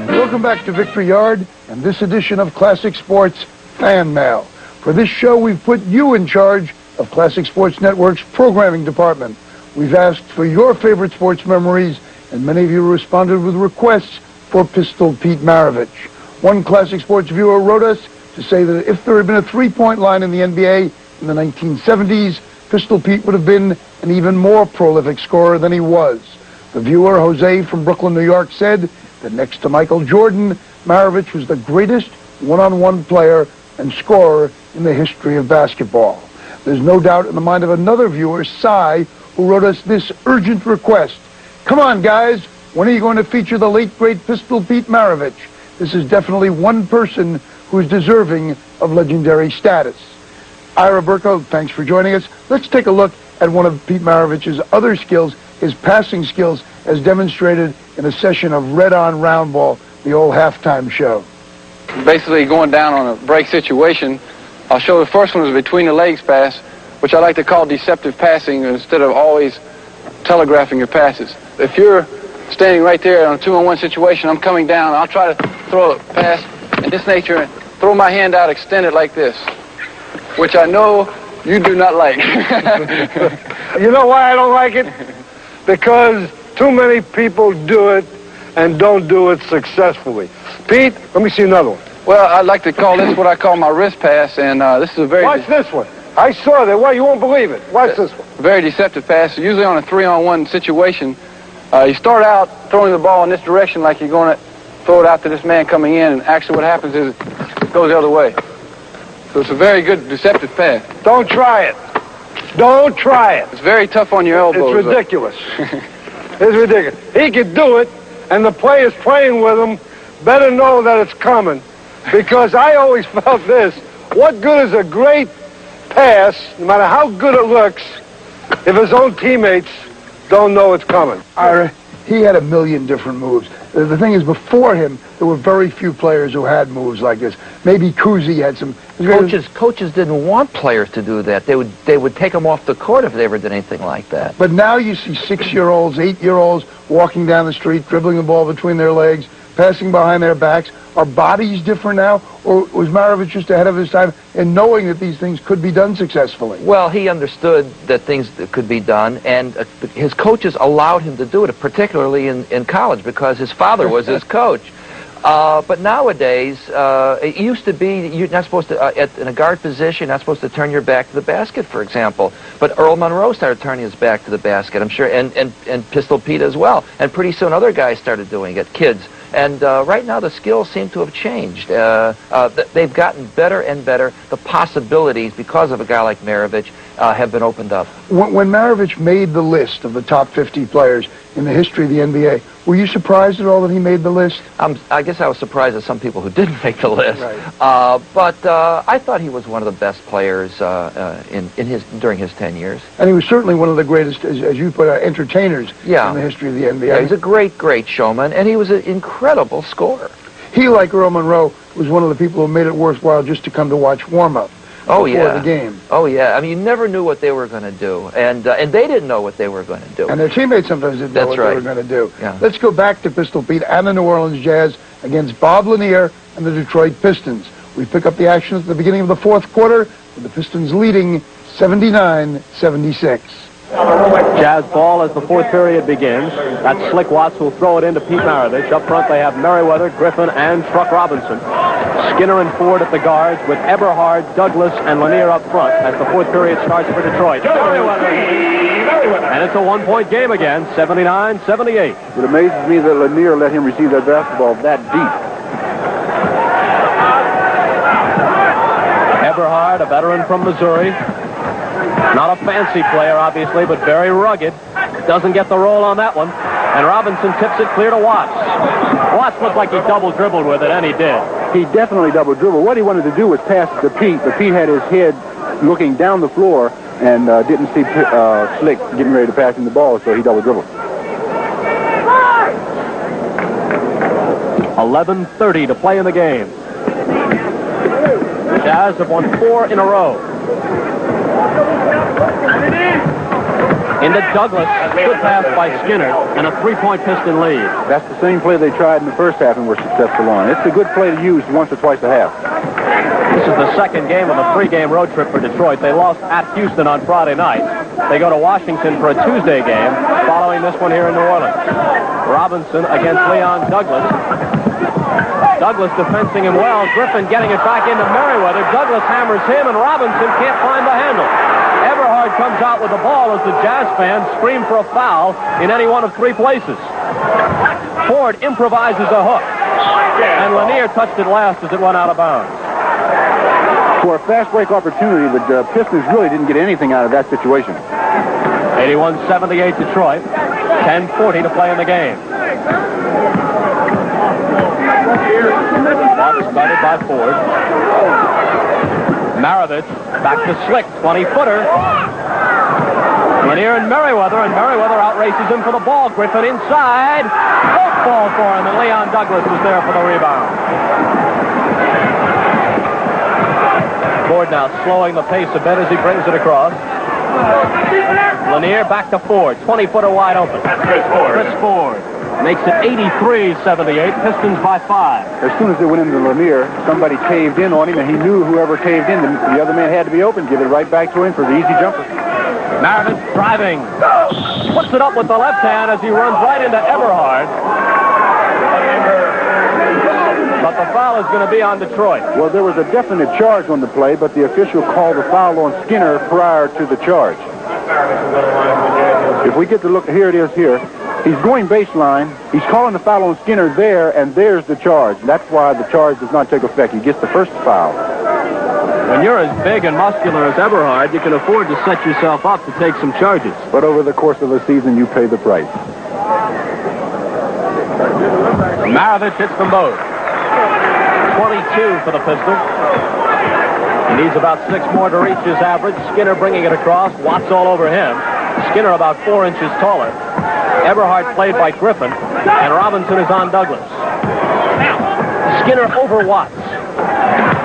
Welcome back to Victory Yard and this edition of Classic Sports Fan Mail. For this show, we've put you in charge of Classic Sports Network's programming department. We've asked for your favorite sports memories, and many of you responded with requests for Pistol Pete Maravich. One Classic Sports viewer wrote us to say that if there had been a three-point line in the NBA in the 1970s, Pistol Pete would have been an even more prolific scorer than he was. The viewer, Jose from Brooklyn, New York, said that next to Michael Jordan, Maravich was the greatest one-on-one player and scorer in the history of basketball. There's no doubt in the mind of another viewer, Cy, who wrote us this urgent request. Come on, guys. When are you going to feature the late, great Pistol Pete Maravich? This is definitely one person who is deserving of legendary status. Ira Burko, thanks for joining us. Let's take a look at one of Pete Maravich's other skills, his passing skills, as demonstrated in a session of Red On Round Ball, the old halftime show. Basically going down on a break situation, I'll show the first one is between the legs pass, which I like to call deceptive passing instead of always telegraphing your passes. If you're standing right there on a 2-on-1 situation. I'm coming down. I'll try to throw a pass in this nature and throw my hand out extended like this, which I know you do not like. You know why I don't like it? Because too many people do it and don't do it successfully. Pete, let me see another one. Well, I'd like to call this what I call my wrist pass, and this is a very... Watch this one. I saw that. Well, you won't believe it. Watch this one. Very deceptive pass. Usually on a 3-on-1 situation, you start out throwing the ball in this direction like you're going to throw it out to this man coming in, and actually what happens is it goes the other way. So it's a very good deceptive pass. Don't try it. Don't try it. It's very tough on your elbows. It's ridiculous. It's ridiculous. He could do it, and the players playing with him better know that it's coming, because I always felt this. What good is a great pass, no matter how good it looks, if his own teammates don't know it's coming? Ira, he had a million different moves. The thing is, before him, there were very few players who had moves like this. Maybe Cousy had some. Coaches didn't want players to do that. They would take them off the court if they ever did anything like that. But now you see 6-year-olds, 8-year-olds walking down the street, dribbling the ball between their legs, passing behind their backs. Are bodies different now, or was Maravich just ahead of his time in knowing that these things could be done successfully? Well, he understood that things could be done, and his coaches allowed him to do it, particularly in college, because his father was his coach. But nowadays, it used to be you're not supposed to, in a guard position, you're not supposed to turn your back to the basket, for example. But Earl Monroe started turning his back to the basket, I'm sure, and Pistol Pete as well. And pretty soon other guys started doing it, kids. And right now the skills seem to have changed. They've gotten better and better. The possibilities, because of a guy like Maravich, have been opened up. When Maravich made the list of the top 50 players in the history of the NBA, were you surprised at all that he made the list? I guess I was surprised at some people who didn't make the list. Right. But I thought he was one of the best players during his 10 years. And he was certainly one of the greatest, as you put it, entertainers in the history of the NBA. Yeah, he's a great, great showman, and he was an incredible scorer. He, like Earl Monroe, was one of the people who made it worthwhile just to come to watch warm-up before the game. Oh, yeah. I mean, you never knew what they were going to do, and they didn't know what they were going to do. And their teammates sometimes didn't know what they were going to do. Yeah. Let's go back to Pistol Pete and the New Orleans Jazz against Bob Lanier and the Detroit Pistons. We pick up the action at the beginning of the fourth quarter, with the Pistons leading 79-76. Jazz ball as the fourth period begins. That's Slick Watts will throw it into Pete Maravich. Up front they have Merriweather, Griffin, and Truck Robinson. Skinner and Ford at the guards with Eberhard, Douglas, and Lanier up front as the fourth period starts for Detroit. And it's a one-point game again, 79-78. It amazes me that Lanier let him receive that basketball that deep. Eberhard, a veteran from Missouri. Not a fancy player, obviously, but very rugged. Doesn't get the roll on that one. And Robinson tips it clear to Watts. Watts looked like he double dribbled with it, and he did. He definitely double dribbled. What he wanted to do was pass it to Pete, but Pete had his head looking down the floor and didn't see Slick getting ready to pass him the ball, so he double dribbled. 11:30 to play in the game. The Jazz have won 4 in a row. Into Douglas, good pass by Skinner, and a 3-point Piston lead. That's the same play they tried in the first half and were successful on. It's a good play to use once or twice a half. This is the second game of a 3-game road trip for Detroit. They lost at Houston on Friday night. They go to Washington for a Tuesday game, following this one here in New Orleans. Robinson against Leon Douglas. Douglas defensing him well. Griffin getting it back into Merriweather. Douglas hammers him, and Robinson can't find the handle. Eberhard comes out with the ball as the Jazz fans scream for a foul in any one of 3 places. Ford improvises a hook, and Lanier touched it last as it went out of bounds. For a fast break opportunity, the Pistons really didn't get anything out of that situation. 81-78 Detroit. 10:40 to play in the game. Watts started by Ford. Maravich back to Slick, 20-footer. Lanier and Merriweather outraces him for the ball. Griffin inside. Both ball for him, and Leon Douglas was there for the rebound. Ford now slowing the pace a bit as he brings it across. Lanier back to Ford. 20-footer wide open. Chris Ford makes it 83-78. Pistons by 5. As soon as they went into Lanier, somebody caved in on him, and he knew whoever caved in, the other man had to be open. Give it right back to him for the easy jumper. Maravich driving. Puts it up with the left hand as he runs right into Eberhard. But the foul is going to be on Detroit. Well, there was a definite charge on the play, but the official called the foul on Skinner prior to the charge. If we get to look, here it is here. He's going baseline. He's calling the foul on Skinner there, and there's the charge. That's why the charge does not take effect. He gets the first foul. When you're as big and muscular as Eberhard, you can afford to set yourself up to take some charges. But over the course of a season, you pay the price. Maravich hits them both. 22 for the Pistons. He needs about 6 more to reach his average. Skinner bringing it across. Watts all over him. Skinner about 4 inches taller. Eberhard played by Griffin, and Robinson is on Douglas. Skinner over Watts.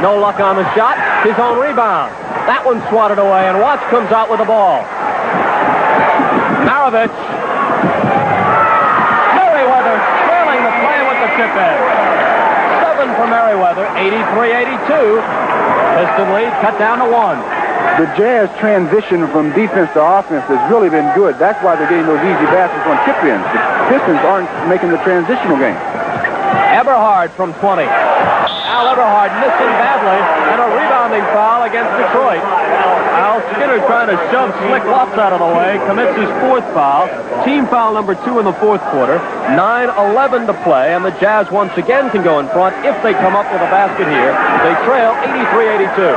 No luck on the shot. His own rebound. That one swatted away, and Watts comes out with the ball. Maravich. Merriweather trailing the play with the tip in. 7 for Merriweather, 83-82. Piston lead cut down to 1. The Jazz transition from defense to offense has really been good. That's why they're getting those easy baskets on tip-ins. The Pistons aren't making the transitional game. Eberhard from 20. Al Eberhard missing badly, and a rebounding foul against Detroit. Al Skinner trying to shove Slick Watts out of the way, commits his 4th foul. Team foul number 2 in the 4th quarter. 9:11 to play, and the Jazz once again can go in front if they come up with a basket here. They trail 83-82.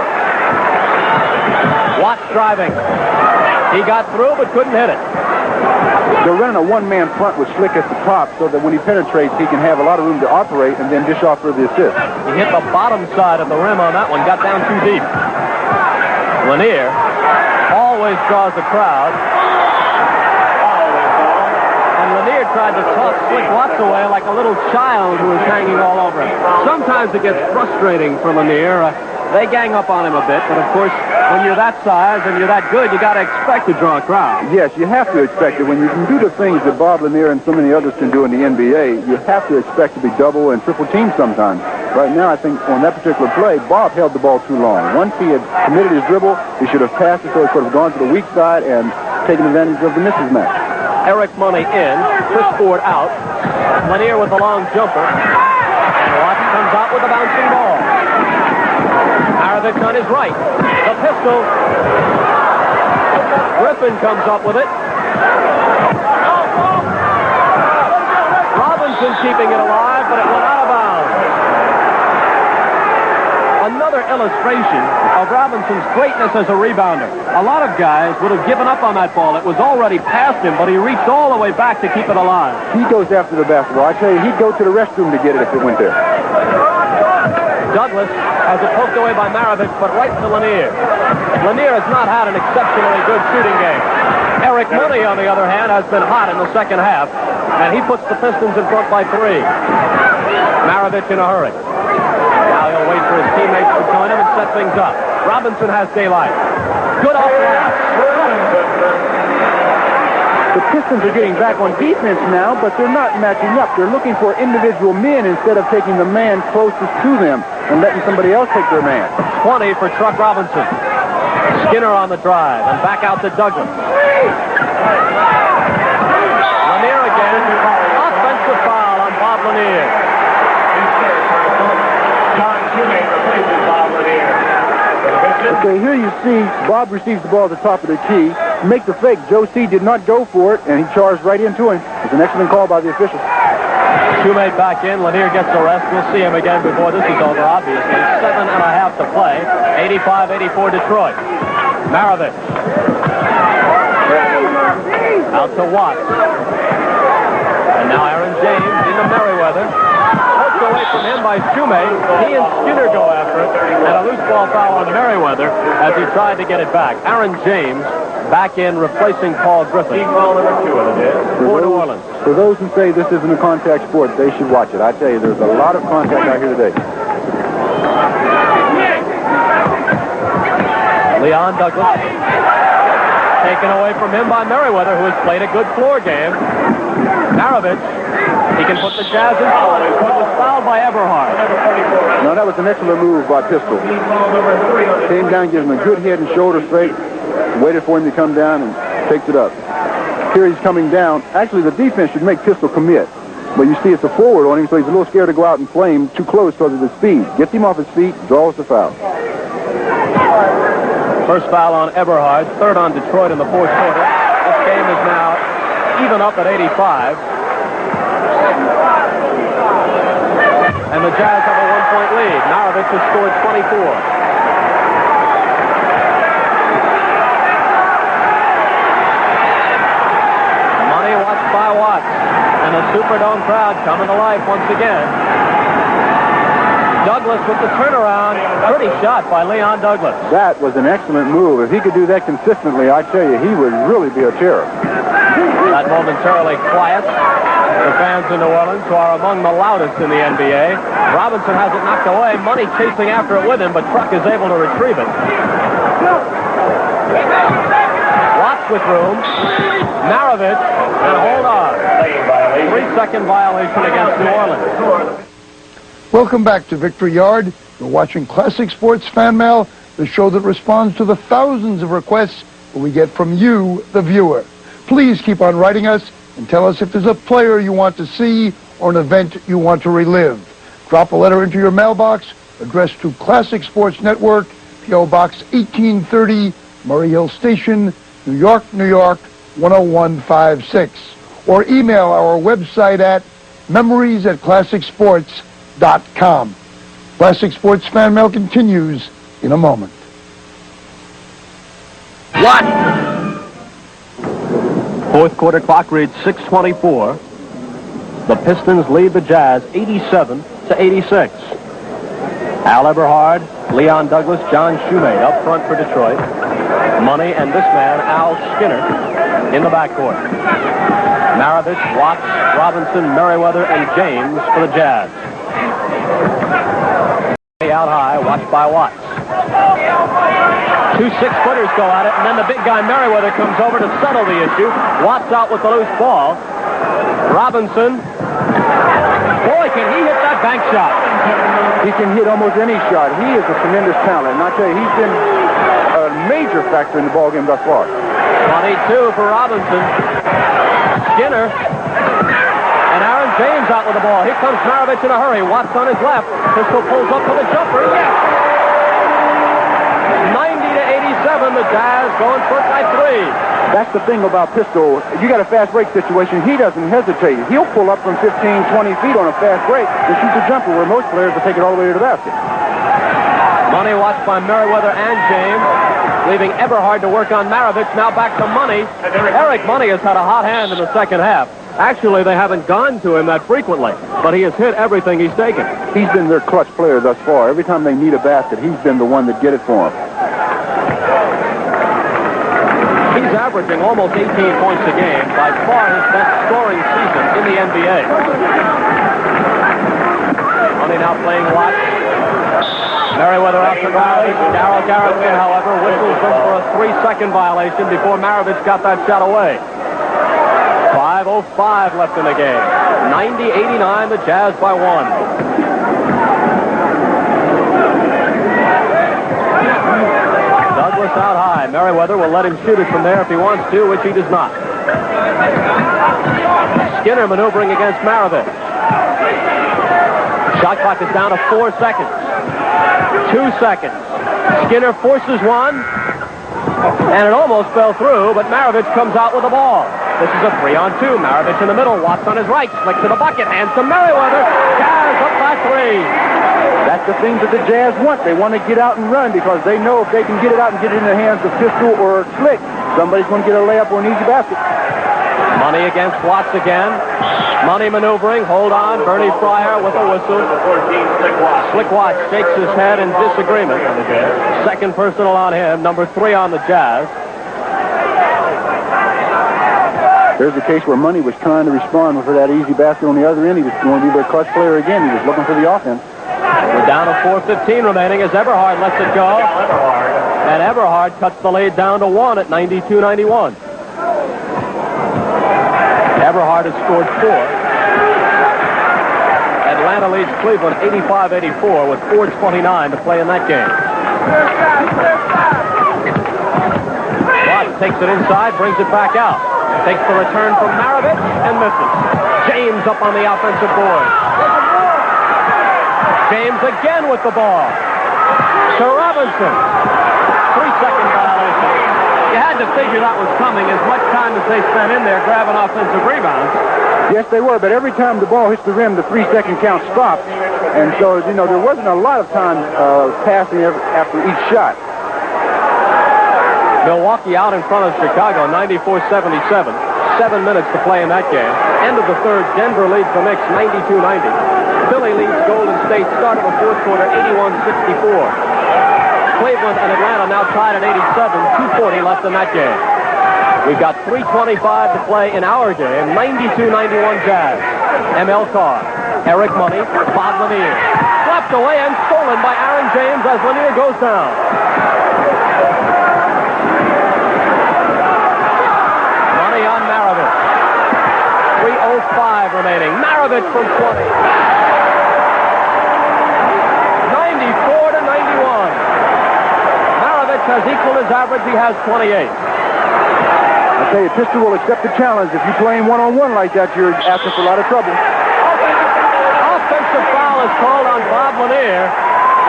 Watts driving. He got through but couldn't hit it. They're running a one-man front with Slick at the top so that when he penetrates, he can have a lot of room to operate and then dish off for the assist. He hit the bottom side of the rim on that one, got down too deep. Lanier always draws the crowd. And Lanier tried to toss Slick Watts away like a little child who was hanging all over him. Sometimes it gets frustrating for Lanier. They gang up on him a bit, but of course, when you're that size and you're that good, you got to expect to draw a crowd. Yes, you have to expect it. When you can do the things that Bob Lanier and so many others can do in the NBA, you have to expect to be double and triple teamed sometimes. Right now, I think on that particular play, Bob held the ball too long. Once he had committed his dribble, he should have passed it so it could have gone to the weak side and taken advantage of the misses match. Eric Money in, Chris Ford out. Lanier with a long jumper. And Watts comes out with a bouncing ball. Maravich on his right. The pistol. Griffin comes up with it. Robinson keeping it alive, but it went out of bounds. Another illustration of Robinson's greatness as a rebounder. A lot of guys would have given up on that ball. It was already past him, but he reached all the way back to keep it alive. He goes after the basketball. I tell you, he'd go to the restroom to get it if it went there. Douglas has it poked away by Maravich, but right to Lanier. Lanier has not had an exceptionally good shooting game. Eric Money, on the other hand, has been hot in the second half, and he puts the Pistons in front by 3. Maravich in a hurry. Now he'll wait for his teammates to join him and set things up. Robinson has daylight. Good off glass. The Pistons are getting back on defense now, but they're not matching up. They're looking for individual men instead of taking the man closest to them and letting somebody else take their man. 20 for Truck Robinson. Skinner on the drive, and back out to Douglas. Lanier again. Offensive foul on Bob Lanier. Okay, here you see Bob receives the ball at the top of the key, make the fake. Joe C. did not go for it, and he charged right into him. It's an excellent call by the officials. Shoemate back in. Lanier gets the rest. We'll see him again before this is over, obviously. 7.5 to play. 85-84 Detroit. Maravich. Out to Watts. And now Aaron James into Merriweather. Poked away from him by Shoemate. He and Skinner go after it. And a loose ball foul on Merriweather as he tried to get it back. Aaron James back in replacing Paul Griffin. Team foul number 2 of it is for New Orleans. For those who say this isn't a contact sport, they should watch it. I tell you, there's a lot of contact out here today. Leon Douglas Taken away from him by Merriweather, who has played a good floor game. Maravich, he can put the Jazz in front. He was fouled by Eberhard. No, that was an excellent move by Pistol. Came down, gave him a good head and shoulder fake, waited for him to come down and takes it up. Here he's coming down. Actually, the defense should make Pistol commit. But you see it's a forward on him, so he's a little scared to go out and play him too close because of his speed. Gets him off his feet, draws the foul. First foul on Eberhard, third on Detroit in the fourth quarter. This game is now even up at 85. And the Jazz have a one-point lead. Maravich has scored 24. Money watched by Watts. And the Superdome crowd coming to life once again. Douglas with the turnaround. Pretty shot by Leon Douglas. That was an excellent move. If he could do that consistently, I tell you, he would really be a terror. Got momentarily quiet. The fans in New Orleans, who are among the loudest in the NBA. Robinson has it knocked away. Money chasing after it with him, but Truck is able to retrieve it. Watts with room. Maravich, and hold on. 3-second violation against New Orleans. Welcome back to Victory Yard. You're watching Classic Sports Fan Mail, the show that responds to the thousands of requests that we get from you, the viewer. Please keep on writing us and tell us if there's a player you want to see or an event you want to relive. Drop a letter into your mailbox addressed to Classic Sports Network, P.O. Box 1830, Murray Hill Station, New York, New York, 10156. Or email our website at memories@classicsports.com. Classic Sports Fan Mail continues in a moment. What? Fourth quarter clock reads 6:24. The Pistons lead the Jazz 87-86. Al Eberhard, Leon Douglas, John Shoemate up front for Detroit. Money and this man, Al Skinner, in the backcourt. Maravich, Watts, Robinson, Merriweather, and James for the Jazz. Out high, watched by Watts. Two 6-footers go at it, and then the big guy Merriweather comes over to settle the issue. Watts out with the loose ball. Robinson. Boy, can he hit that bank shot. He can hit almost any shot. He is a tremendous talent. And I tell you, he's been a major factor in the ballgame thus far. 22 for Robinson. Skinner. And Aaron James out with the ball. Here comes Maravich in a hurry. Watts on his left. Pistol pulls up for the jumper. Yes! 90-87. The Jazz going for it by 3. That's the thing about Pistol. You got a fast break situation. He doesn't hesitate. He'll pull up from 15, 20 feet on a fast break and shoot the jumper where most players will take it all the way to the basket. Money watched by Merriweather and James, leaving Eberhard to work on Maravich. Now back to Money. Eric Money has had a hot hand in the second half. Actually, they haven't gone to him that frequently, but he has hit everything he's taken. He's been their clutch player thus far. Every time they need a basket, he's been the one that get it for them. He's averaging almost 18 points a game, by far his best scoring season in the NBA. Money now playing Watts. Merriweather out to Maravich. Darryl Garrison, however, whistles in for a 3-second violation before Maravich got that shot away. 5:05 left in the game. 90-89, the Jazz by 1. Douglas out high. Merriweather will let him shoot it from there if he wants to, which he does not. Skinner maneuvering against Maravich. Shot clock is down to 4 seconds. 2 seconds. Skinner forces one, and it almost fell through, but Maravich comes out with the ball. This is a 3-on-2. Maravich in the middle. Watts on his right. Slick to the bucket. Hands to Merriweather. Jazz up by 3. That's the thing that the Jazz want. They want to get out and run because they know if they can get it out and get it in the hands of Pistol or Slick, somebody's going to get a layup or an easy basket. Money against Watts again. Money maneuvering. Hold on. Bernie Fryer with a whistle. Slick Watts shakes his head in disagreement. Second personal on him. Number 3 on the Jazz. There's a case where Money was trying to respond for that easy basket on the other end. He was going to be their clutch player again. He was looking for the offense. We're down to 4:15 remaining as Everhard lets it go. And Everhard cuts the lead down to 1 at 92-91. Everhard has scored 4. Atlanta leads Cleveland 85-84 with 4:29 to play in that game. Watts takes it inside, brings it back out. Takes the return from Maravich and misses. James up on the offensive board. James again with the ball. To Robinson. 3-second violation. You had to figure that was coming as much time as they spent in there grabbing offensive rebounds. Yes, they were, but every time the ball hits the rim, the 3-second count stopped. And so, you know, there wasn't a lot of time passing after each shot. Milwaukee out in front of Chicago, 94-77. 7 minutes to play in that game. End of the third, Denver leads the Knicks 92-90. Philly leads Golden State, start of the fourth quarter, 81-64. Cleveland and Atlanta now tied at 87, 2:40 left in that game. We've got 3:25 to play in our game, 92-91 Jazz. ML Carr, Eric Money, Bob Lanier. Swept away and stolen by Aaron James as Lanier goes down. Money on Maravich. 3:05 remaining. Maravich from 20. 94-91. Maravich has equaled his average. He has 28. I tell you, Pistol will accept the challenge. If you play him one-on-one like that, you're asking for a lot of trouble. Offensive foul is called on Bob Lanier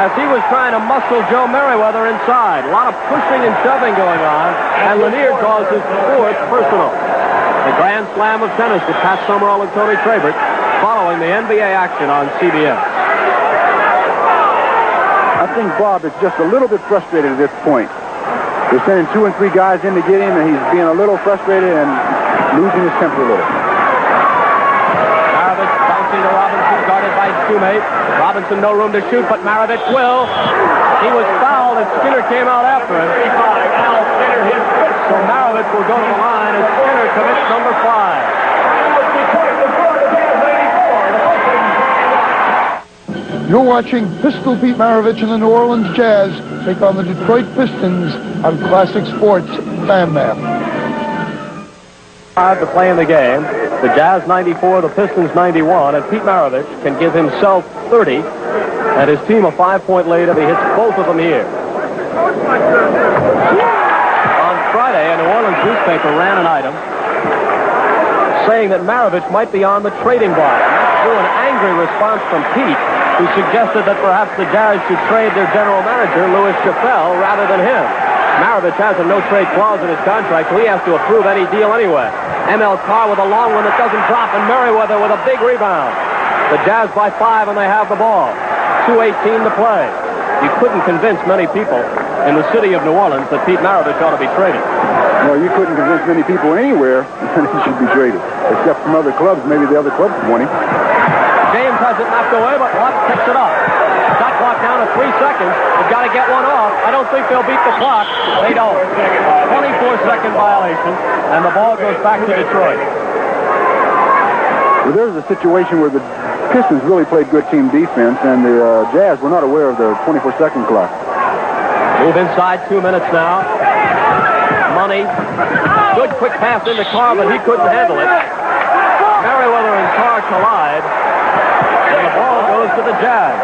as he was trying to muscle Joe Merriweather inside. A lot of pushing and shoving going on, and Lanier draws his 4th personal. The Grand Slam of tennis with Pat Summerall and Tony Trabert following the NBA action on CBS. I think Bob is just a little bit frustrated at this point. They're sending 2 and 3 guys in to get him, and he's being a little frustrated and losing his temper a little. Maravich bouncing to Robinson, guarded by his teammate. Robinson no room to shoot, but Maravich will. He was fouled, and Skinner came out after him. So Maravich will go to the line as Skinner commits number 5. You're watching Pistol Pete Maravich and the New Orleans Jazz take on the Detroit Pistons on Classic Sports Fan Map. 5 to play in the game. The Jazz 94, the Pistons 91, and Pete Maravich can give himself 30 and his team a 5-point lead if he hits both of them here. On Friday, a New Orleans newspaper ran an item saying that Maravich might be on the trading block. That drew an angry response from Pete, who suggested that perhaps the Jazz should trade their general manager, Louis Chappelle, rather than him. Maravich has a no-trade clause in his contract, so he has to approve any deal anyway. ML Carr with a long one that doesn't drop, and Merriweather with a big rebound. The Jazz by 5, and they have the ball. 2:18 to play. You couldn't convince many people in the city of New Orleans that Pete Maravich ought to be traded. Well, you couldn't convince many people anywhere that he should be traded, except from other clubs. Maybe the other clubs want him. James has it knocked away, but Watts picks it up. Shot clock down to 3 seconds. They've got to get one off. I don't think they'll beat the clock. They don't. 24-second violation, and the ball goes back to Detroit. Well, there's a situation where the Pistons really played good team defense, and the Jazz were not aware of the 24-second clock. Move inside, 2 minutes now. Money. Good quick pass into Carr, but he couldn't handle it. Merriweather and Carr collide. And the ball goes to the Jazz.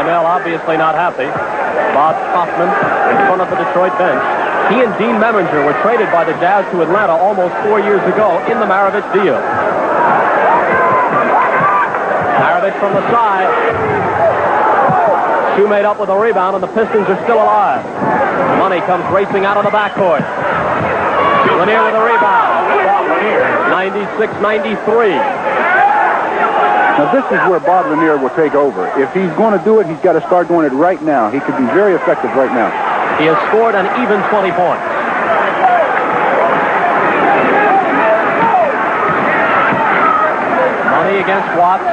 ML obviously not happy. Bob Kaufman in front of the Detroit bench. He and Dean Memminger were traded by the Jazz to Atlanta almost 4 years ago in the Maravich deal. Maravich from the side. Shoe made up with a rebound, and the Pistons are still alive. Money comes racing out of the backcourt. Lanier with a rebound. 96-93. Now, this is where Bob Lanier will take over. If he's going to do it, he's got to start doing it right now. He could be very effective right now. He has scored an even 20 points. Money against Watts.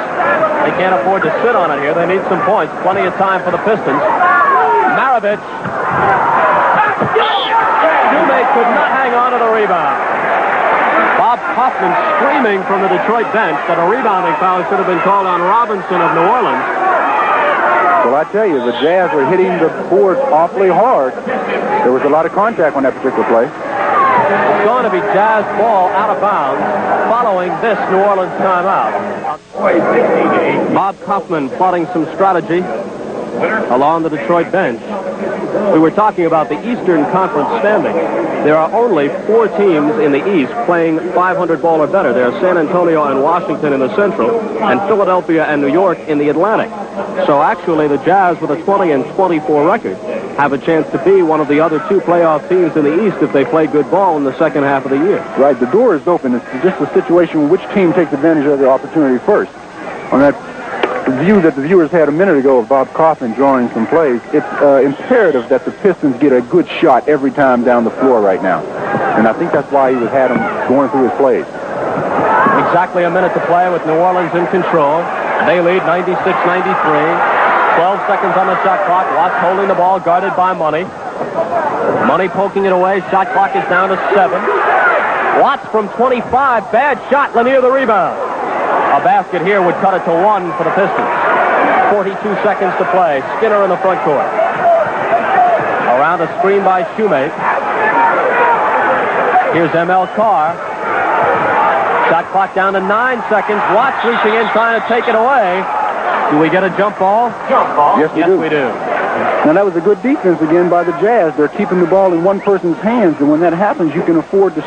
They can't afford to sit on it here. They need some points. Plenty of time for the Pistons. Maravich. Shoemate could not hang on to the rebound. Bob Kaufman screaming from the Detroit bench that a rebounding foul should have been called on Robinson of New Orleans. Well, I tell you, the Jazz were hitting the boards awfully hard. There was a lot of contact on that particular play. It's going to be Jazz ball out of bounds following this New Orleans timeout. Bob Kaufman plotting some strategy along the Detroit bench. We were talking about the Eastern Conference standing. There are only 4 teams in the East playing 500 ball or better. There are San Antonio and Washington in the Central, and Philadelphia and New York in the Atlantic. So actually the Jazz, with a 20-24 record, have a chance to be one of the other 2 playoff teams in the East if they play good ball in the second half of the year. Right, the door is open. It's just a situation where which team takes advantage of the opportunity first. On that view that the viewers had a minute ago of Bob Kaufman drawing some plays, it's imperative that the Pistons get a good shot every time down the floor right now. And I think that's why he had him going through his plays. Exactly a minute to play with New Orleans in control. They lead 96-93. 12 seconds on the shot clock. Watts holding the ball, guarded by Money. Money poking it away. Shot clock is down to 7. Watts from 25. Bad shot. Lanier the rebound. A basket here would cut it to 1 for the Pistons. 42 seconds to play. Skinner in the front court. Around a screen by Shoemate. Here's M.L. Carr. Shot clock down to 9 seconds. Watts reaching in, trying to take it away. Do we get a jump ball? Jump ball. Yes, we do. Now, that was a good defense again by the Jazz. They're keeping the ball in one person's hands, and when that happens, you can afford to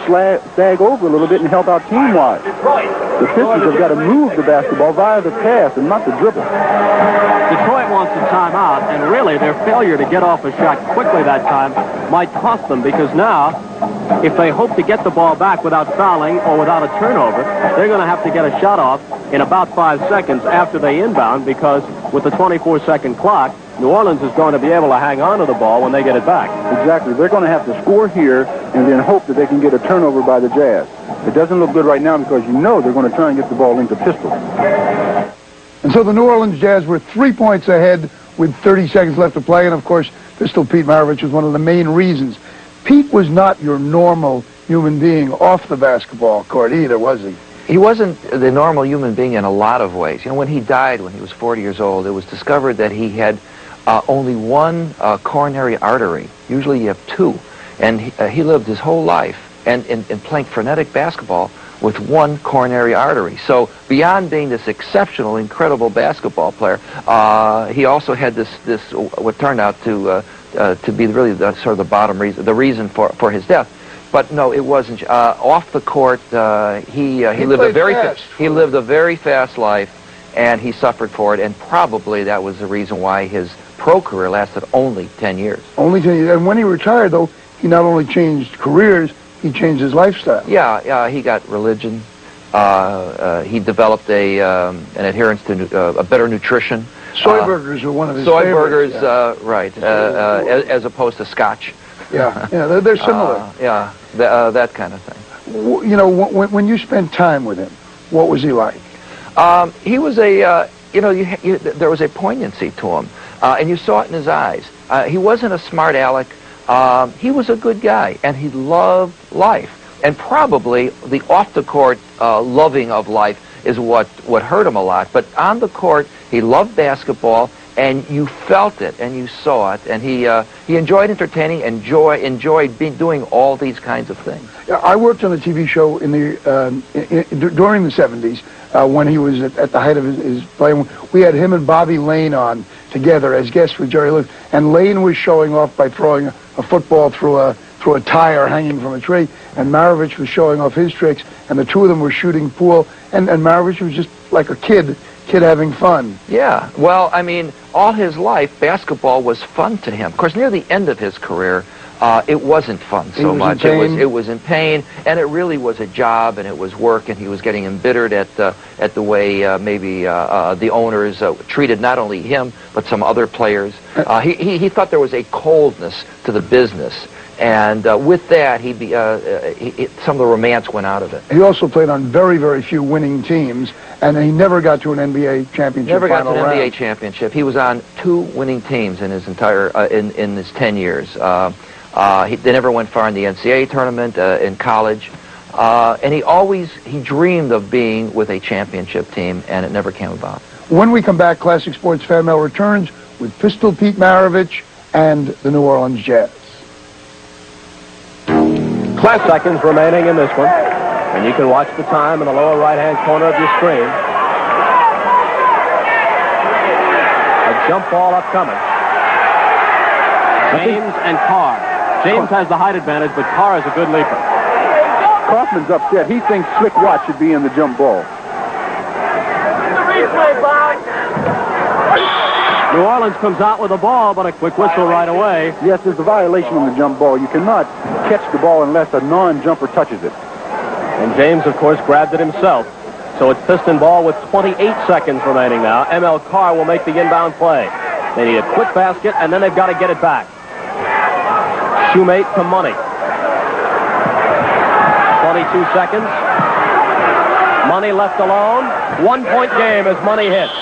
sag over a little bit and help out team-wise. The Pistons have got to move the basketball via the pass and not the dribble. Detroit wants a timeout, and really their failure to get off a shot quickly that time might cost them, because now, if they hope to get the ball back without fouling or without a turnover, they're going to have to get a shot off in about 5 seconds after they inbound, because with the 24-second clock, New Orleans is going to be able to hang on to the ball when they get it back. Exactly. They're going to have to score here and then hope that they can get a turnover by the Jazz. It doesn't look good right now because you know they're going to try and get the ball into Pistol. And so the New Orleans Jazz were 3 points ahead with 30 seconds left to play. And, of course, Pistol Pete Maravich was one of the main reasons. Pete was not your normal human being off the basketball court either, was he? He wasn't the normal human being in a lot of ways. You know, when he died when he was 40 years old, it was discovered that he had only 1 coronary artery. Usually you have 2. And he lived his whole life and in playing frenetic basketball with 1 coronary artery. So beyond being this exceptional, incredible basketball player, he also had this what turned out to be really the sort of the bottom reason, the reason for his death. But no, it wasn't. Off the court, he lived a very fast life, and he suffered for it. And probably that was the reason why his pro career lasted only 10 years. Only 10 years. And when he retired, though, he not only changed careers, he changed his lifestyle. Yeah, he got religion. He developed an adherence to a better nutrition. Soy burgers are one of his soy favorites. burgers, right, as opposed to Scotch. Yeah, they're similar. That kind of thing. You know, when you spent time with him, what was he like? He was there was a poignancy to him, and you saw it in his eyes. He wasn't a smart aleck. He was a good guy, and he loved life. And probably the off-the-court loving of life is what hurt him a lot. But on the court, he loved basketball, and you felt it, and you saw it, and he enjoyed entertaining, enjoyed doing all these kinds of things. I worked on a TV show during the 70s when he was at the height of his playing. We had him and Bobby Lane on together as guests with Jerry Lewis, and Lane was showing off by throwing a football through a tire hanging from a tree, and Maravich was showing off his tricks, and the two of them were shooting pool, and Maravich was just like a kid having fun. Yeah, well, I mean, all his life, basketball was fun to him. Of course, near the end of his career, it wasn't fun so much. It was in pain, and it really was a job, and it was work, and he was getting embittered at the way the owners treated not only him but some other players. He thought there was a coldness to the business. And with that, some of the romance went out of it. He also played on very, very few winning teams, and he never got to an NBA championship. Never got to an round. NBA championship. He was on 2 winning teams in his entire in his 10 years. They never went far in the NCAA tournament in college. And he dreamed of being with a championship team, and it never came about. When we come back, Classic Sports Fan Mail returns with Pistol Pete Maravich and the New Orleans Jazz. 12 seconds remaining in this one, and you can watch the time in the lower right-hand corner of your screen. A jump ball upcoming. James and Carr. James has the height advantage, but Carr is a good leaper. Kaufman's upset. He thinks Slick Watts should be in the jump ball. New Orleans comes out with the ball, but a quick whistle right away. Yes, there's a violation on the jump ball. You cannot catch the ball unless a non-jumper touches it. And James, of course, grabbed it himself. So it's Piston ball with 28 seconds remaining now. M.L. Carr will make the inbound play. They need a quick basket, and then they've got to get it back. Shoemate to Money. 22 seconds. Money left alone. 1-point game as Money hits.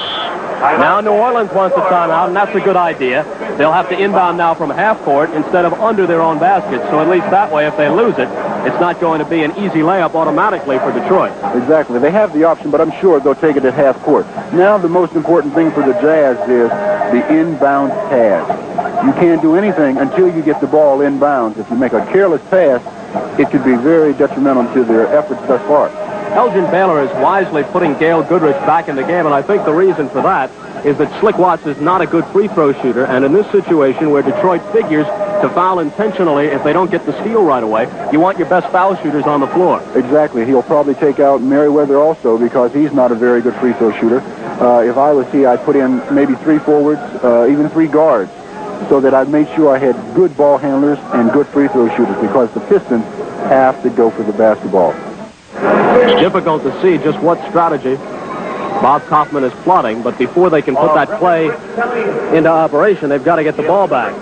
Now New Orleans wants a timeout, and that's a good idea. They'll have to inbound now from half court instead of under their own basket. So at least that way, if they lose it, it's not going to be an easy layup automatically for Detroit. Exactly. They have the option, but I'm sure they'll take it at half court. Now the most important thing for the Jazz is the inbound pass. You can't do anything until you get the ball inbounds. If you make a careless pass, it could be very detrimental to their efforts thus far. Elgin Baylor is wisely putting Gail Goodrich back in the game, and I think the reason for that is that Slick Watts is not a good free throw shooter, and in this situation where Detroit figures to foul intentionally if they don't get the steal right away, you want your best foul shooters on the floor. Exactly. He'll probably take out Merriweather also because he's not a very good free throw shooter. If I was he, I'd put in maybe 3 forwards, even 3 guards, so that I'd make sure I had good ball handlers and good free throw shooters because the Pistons have to go for the basketball. It's difficult to see just what strategy Bob Kaufman is plotting, but before they can put that play into operation, they've got to get the ball back.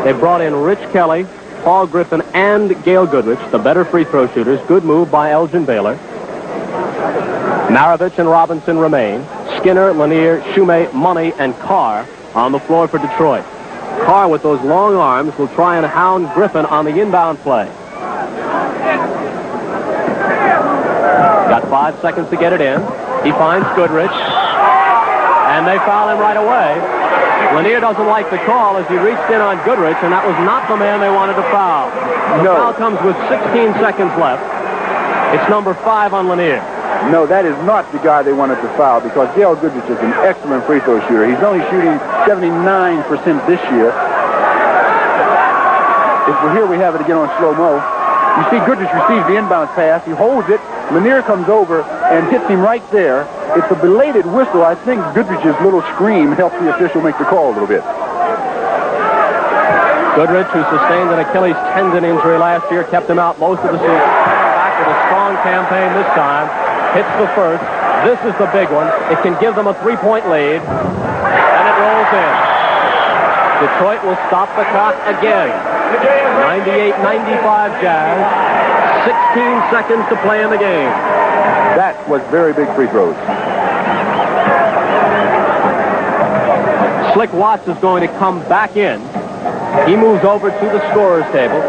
They've brought in Rich Kelly, Paul Griffin, and Gail Goodrich, the better free throw shooters. Good move by Elgin Baylor. Maravich and Robinson remain. Skinner, Lanier, Shoemate, Money, and Carr on the floor for Detroit. Carr, with those long arms, will try and hound Griffin on the inbound play. Got 5 seconds to get it in. He finds Goodrich, and they foul him right away. Lanier doesn't like the call as he reached in on Goodrich, and that was not the man they wanted to foul. The foul comes with 16 seconds left. It's number 5 on Lanier. No, that is not the guy they wanted to foul because Gail Goodrich is an excellent free throw shooter. He's only shooting 79% this year. Here we have it again on slow-mo. You see Goodrich receives the inbound pass. He holds it. Lanier comes over and hits him right there. It's a belated whistle. I think Goodrich's little scream helped the official make the call a little bit. Goodrich, who sustained an Achilles tendon injury last year, kept him out most of the season. Back with a strong campaign this time. Hits the first. This is the big one. It can give them a 3-point lead. And it rolls in. Detroit will stop the clock again. 98-95 Jazz. 16 seconds to play in the game. That was very big free throws. Slick Watts is going to come back in. He moves over to the scorer's table.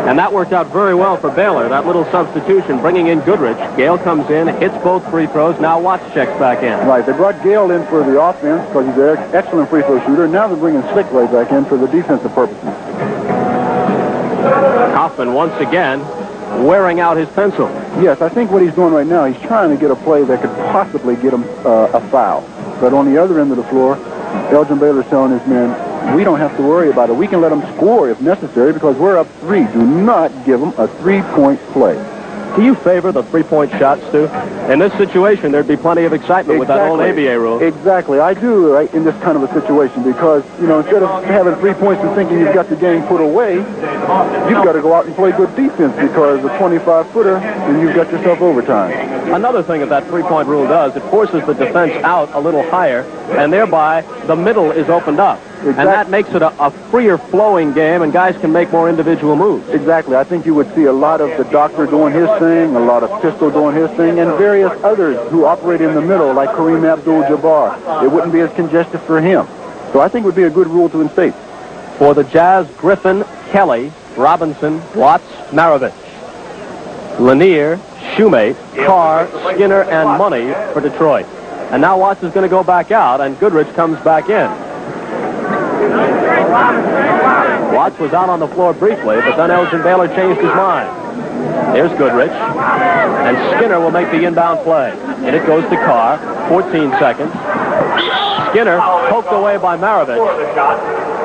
And that worked out very well for Baylor, that little substitution, bringing in Goodrich. Gail comes in, hits both free throws. Now Watts checks back in. Right, they brought Gail in for the offense because he's an excellent free throw shooter. Now they're bringing Slick right back in for the defensive purposes. Kaufman once again wearing out his pencil. Yes, I think what he's doing right now, he's trying to get a play that could possibly get him a foul. But on the other end of the floor, Elgin Baylor's telling his men, we don't have to worry about it. We can let them score if necessary because we're up 3. Do not give them a 3-point play. Do you favor the 3-point shot, Stu? In this situation, there'd be plenty of excitement with that old ABA rule. Exactly. I do in this kind of a situation because, instead of having 3 points and thinking you've got the game put away, you've got to go out and play good defense because a 25-footer, and you've got yourself overtime. Another thing that 3-point rule does, it forces the defense out a little higher, and thereby the middle is opened up. Exactly. And that makes it a freer flowing game, and guys can make more individual moves. Exactly. I think you would see a lot of the doctor doing his thing, a lot of Pistol doing his thing, and various others who operate in the middle, like Kareem Abdul-Jabbar. It wouldn't be as congested for him. So I think it would be a good rule to instate. For the Jazz, Griffin, Kelly, Robinson, Watts, Maravich. Lanier, Shoemate, Carr, Skinner, and Money for Detroit. And now Watts is going to go back out, and Goodrich comes back in. Watts was out on the floor briefly, but then Elgin Baylor changed his mind. Here's Goodrich, and Skinner will make the inbound play. And it goes to Carr, 14 seconds. Skinner poked away by Maravich.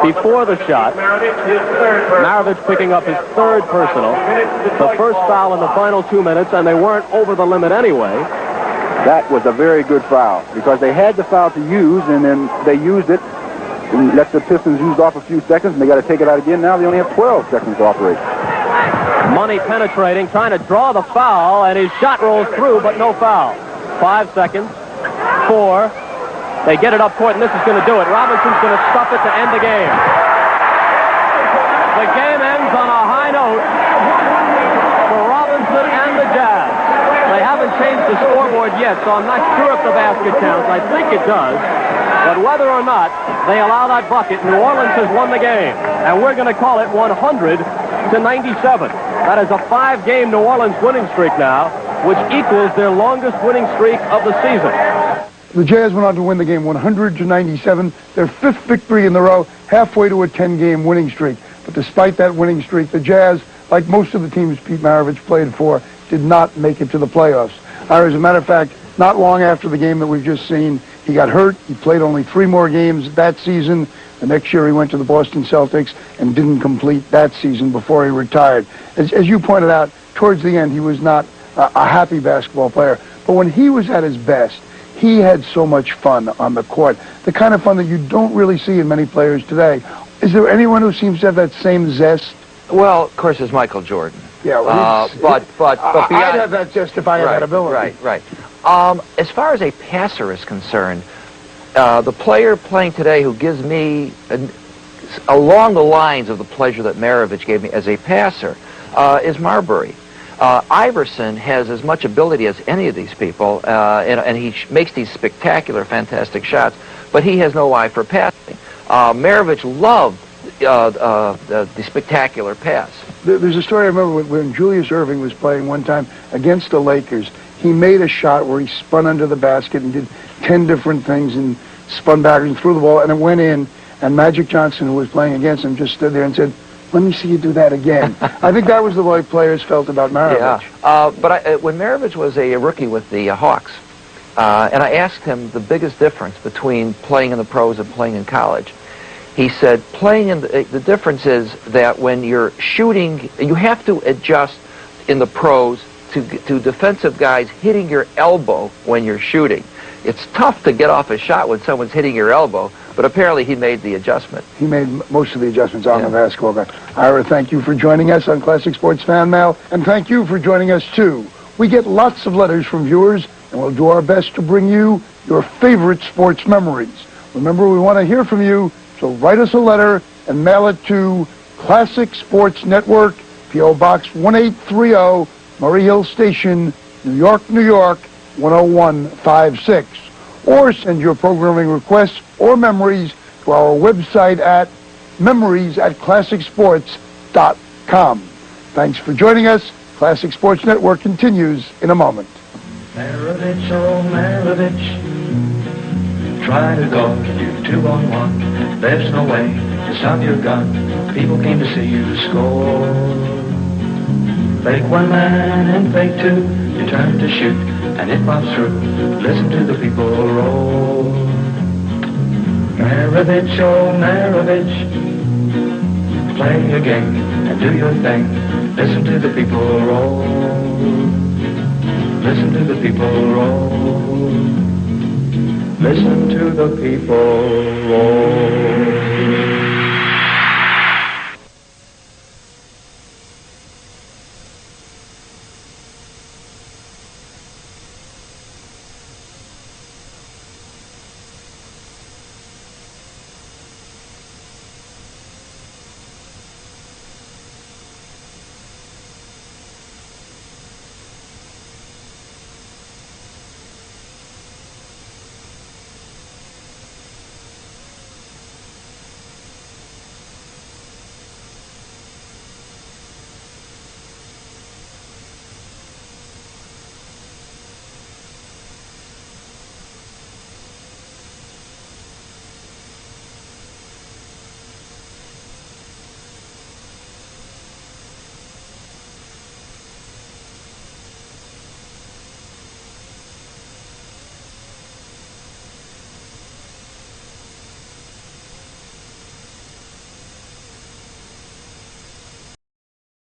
Before the shot, Maravich picking up his third personal. The first foul in the final 2 minutes, and they weren't over the limit anyway. That was a very good foul because they had the foul to use, and then they used it and let the Pistons use off a few seconds, and they got to take it out again. Now they only have 12 seconds to operate. Money penetrating, trying to draw the foul, and his shot rolls through, but no foul. 5 seconds. 4. They get it up court, and this is going to do it. Robinson's going to stuff it to end the game. The game ends on a high note for Robinson and the Jazz. They haven't changed the scoreboard yet, so I'm not sure if the basket counts. I think it does. But whether or not they allow that bucket, New Orleans has won the game. And we're going to call it 100-97. That is a 5-game New Orleans winning streak now, which equals their longest winning streak of the season. The Jazz went on to win the game 100-97, their 5th victory in the row, halfway to a 10-game winning streak. But despite that winning streak, the Jazz, like most of the teams Pete Maravich played for, did not make it to the playoffs. As a matter of fact, not long after the game that we've just seen, he got hurt. He played only 3 more games that season. The next year he went to the Boston Celtics and didn't complete that season before he retired. As you pointed out, towards the end he was not a happy basketball player. But when he was at his best, he had so much fun on the court, the kind of fun that you don't really see in many players today. Is there anyone who seems to have that same zest? Well, of course, there's Michael Jordan. Yeah, well, but beyond, I'd have that zest if I had that ability. Right. As far as a passer is concerned, the player playing today who gives me along the lines of the pleasure that Maravich gave me as a passer is Marbury. Iverson has as much ability as any of these people, and he makes these spectacular, fantastic shots, but he has no eye for passing. Maravich loved the spectacular pass. There's a story I remember when Julius Erving was playing one time against the Lakers. He made a shot where he spun under the basket and did 10 different things and spun back and threw the ball, and it went in, and Magic Johnson, who was playing against him, just stood there and said, "Let me see you do that again." I think that was the way players felt about Maravich. Yeah, but when Maravich was a rookie with the Hawks, and I asked him the biggest difference between playing in the pros and playing in college, he said playing in the difference is that when you're shooting, you have to adjust in the pros to defensive guys hitting your elbow when you're shooting. It's tough to get off a shot when someone's hitting your elbow, but apparently he made the adjustment. He made most of the adjustments on the basketball guy. Ira, thank you for joining us on Classic Sports Fan Mail, and thank you for joining us, too. We get lots of letters from viewers, and we'll do our best to bring you your favorite sports memories. Remember, we want to hear from you, so write us a letter and mail it to Classic Sports Network, P.O. Box 1830, Murray Hill Station, New York, New York, 10156. Or send your programming requests or memories to our website at memories@classicsports.com. Thanks for joining us. Classic Sports Network continues in a moment. Maravich, oh Maravich, try to go you 2-on-1. There's no way to stop your gun. People came to see you score. Fake one man and fake two. You turn to shoot and it pops through. Listen to the people roll. Maravich, oh Maravich, play your game and do your thing. Listen to the people roll. Listen to the people roll. Listen to the people roll.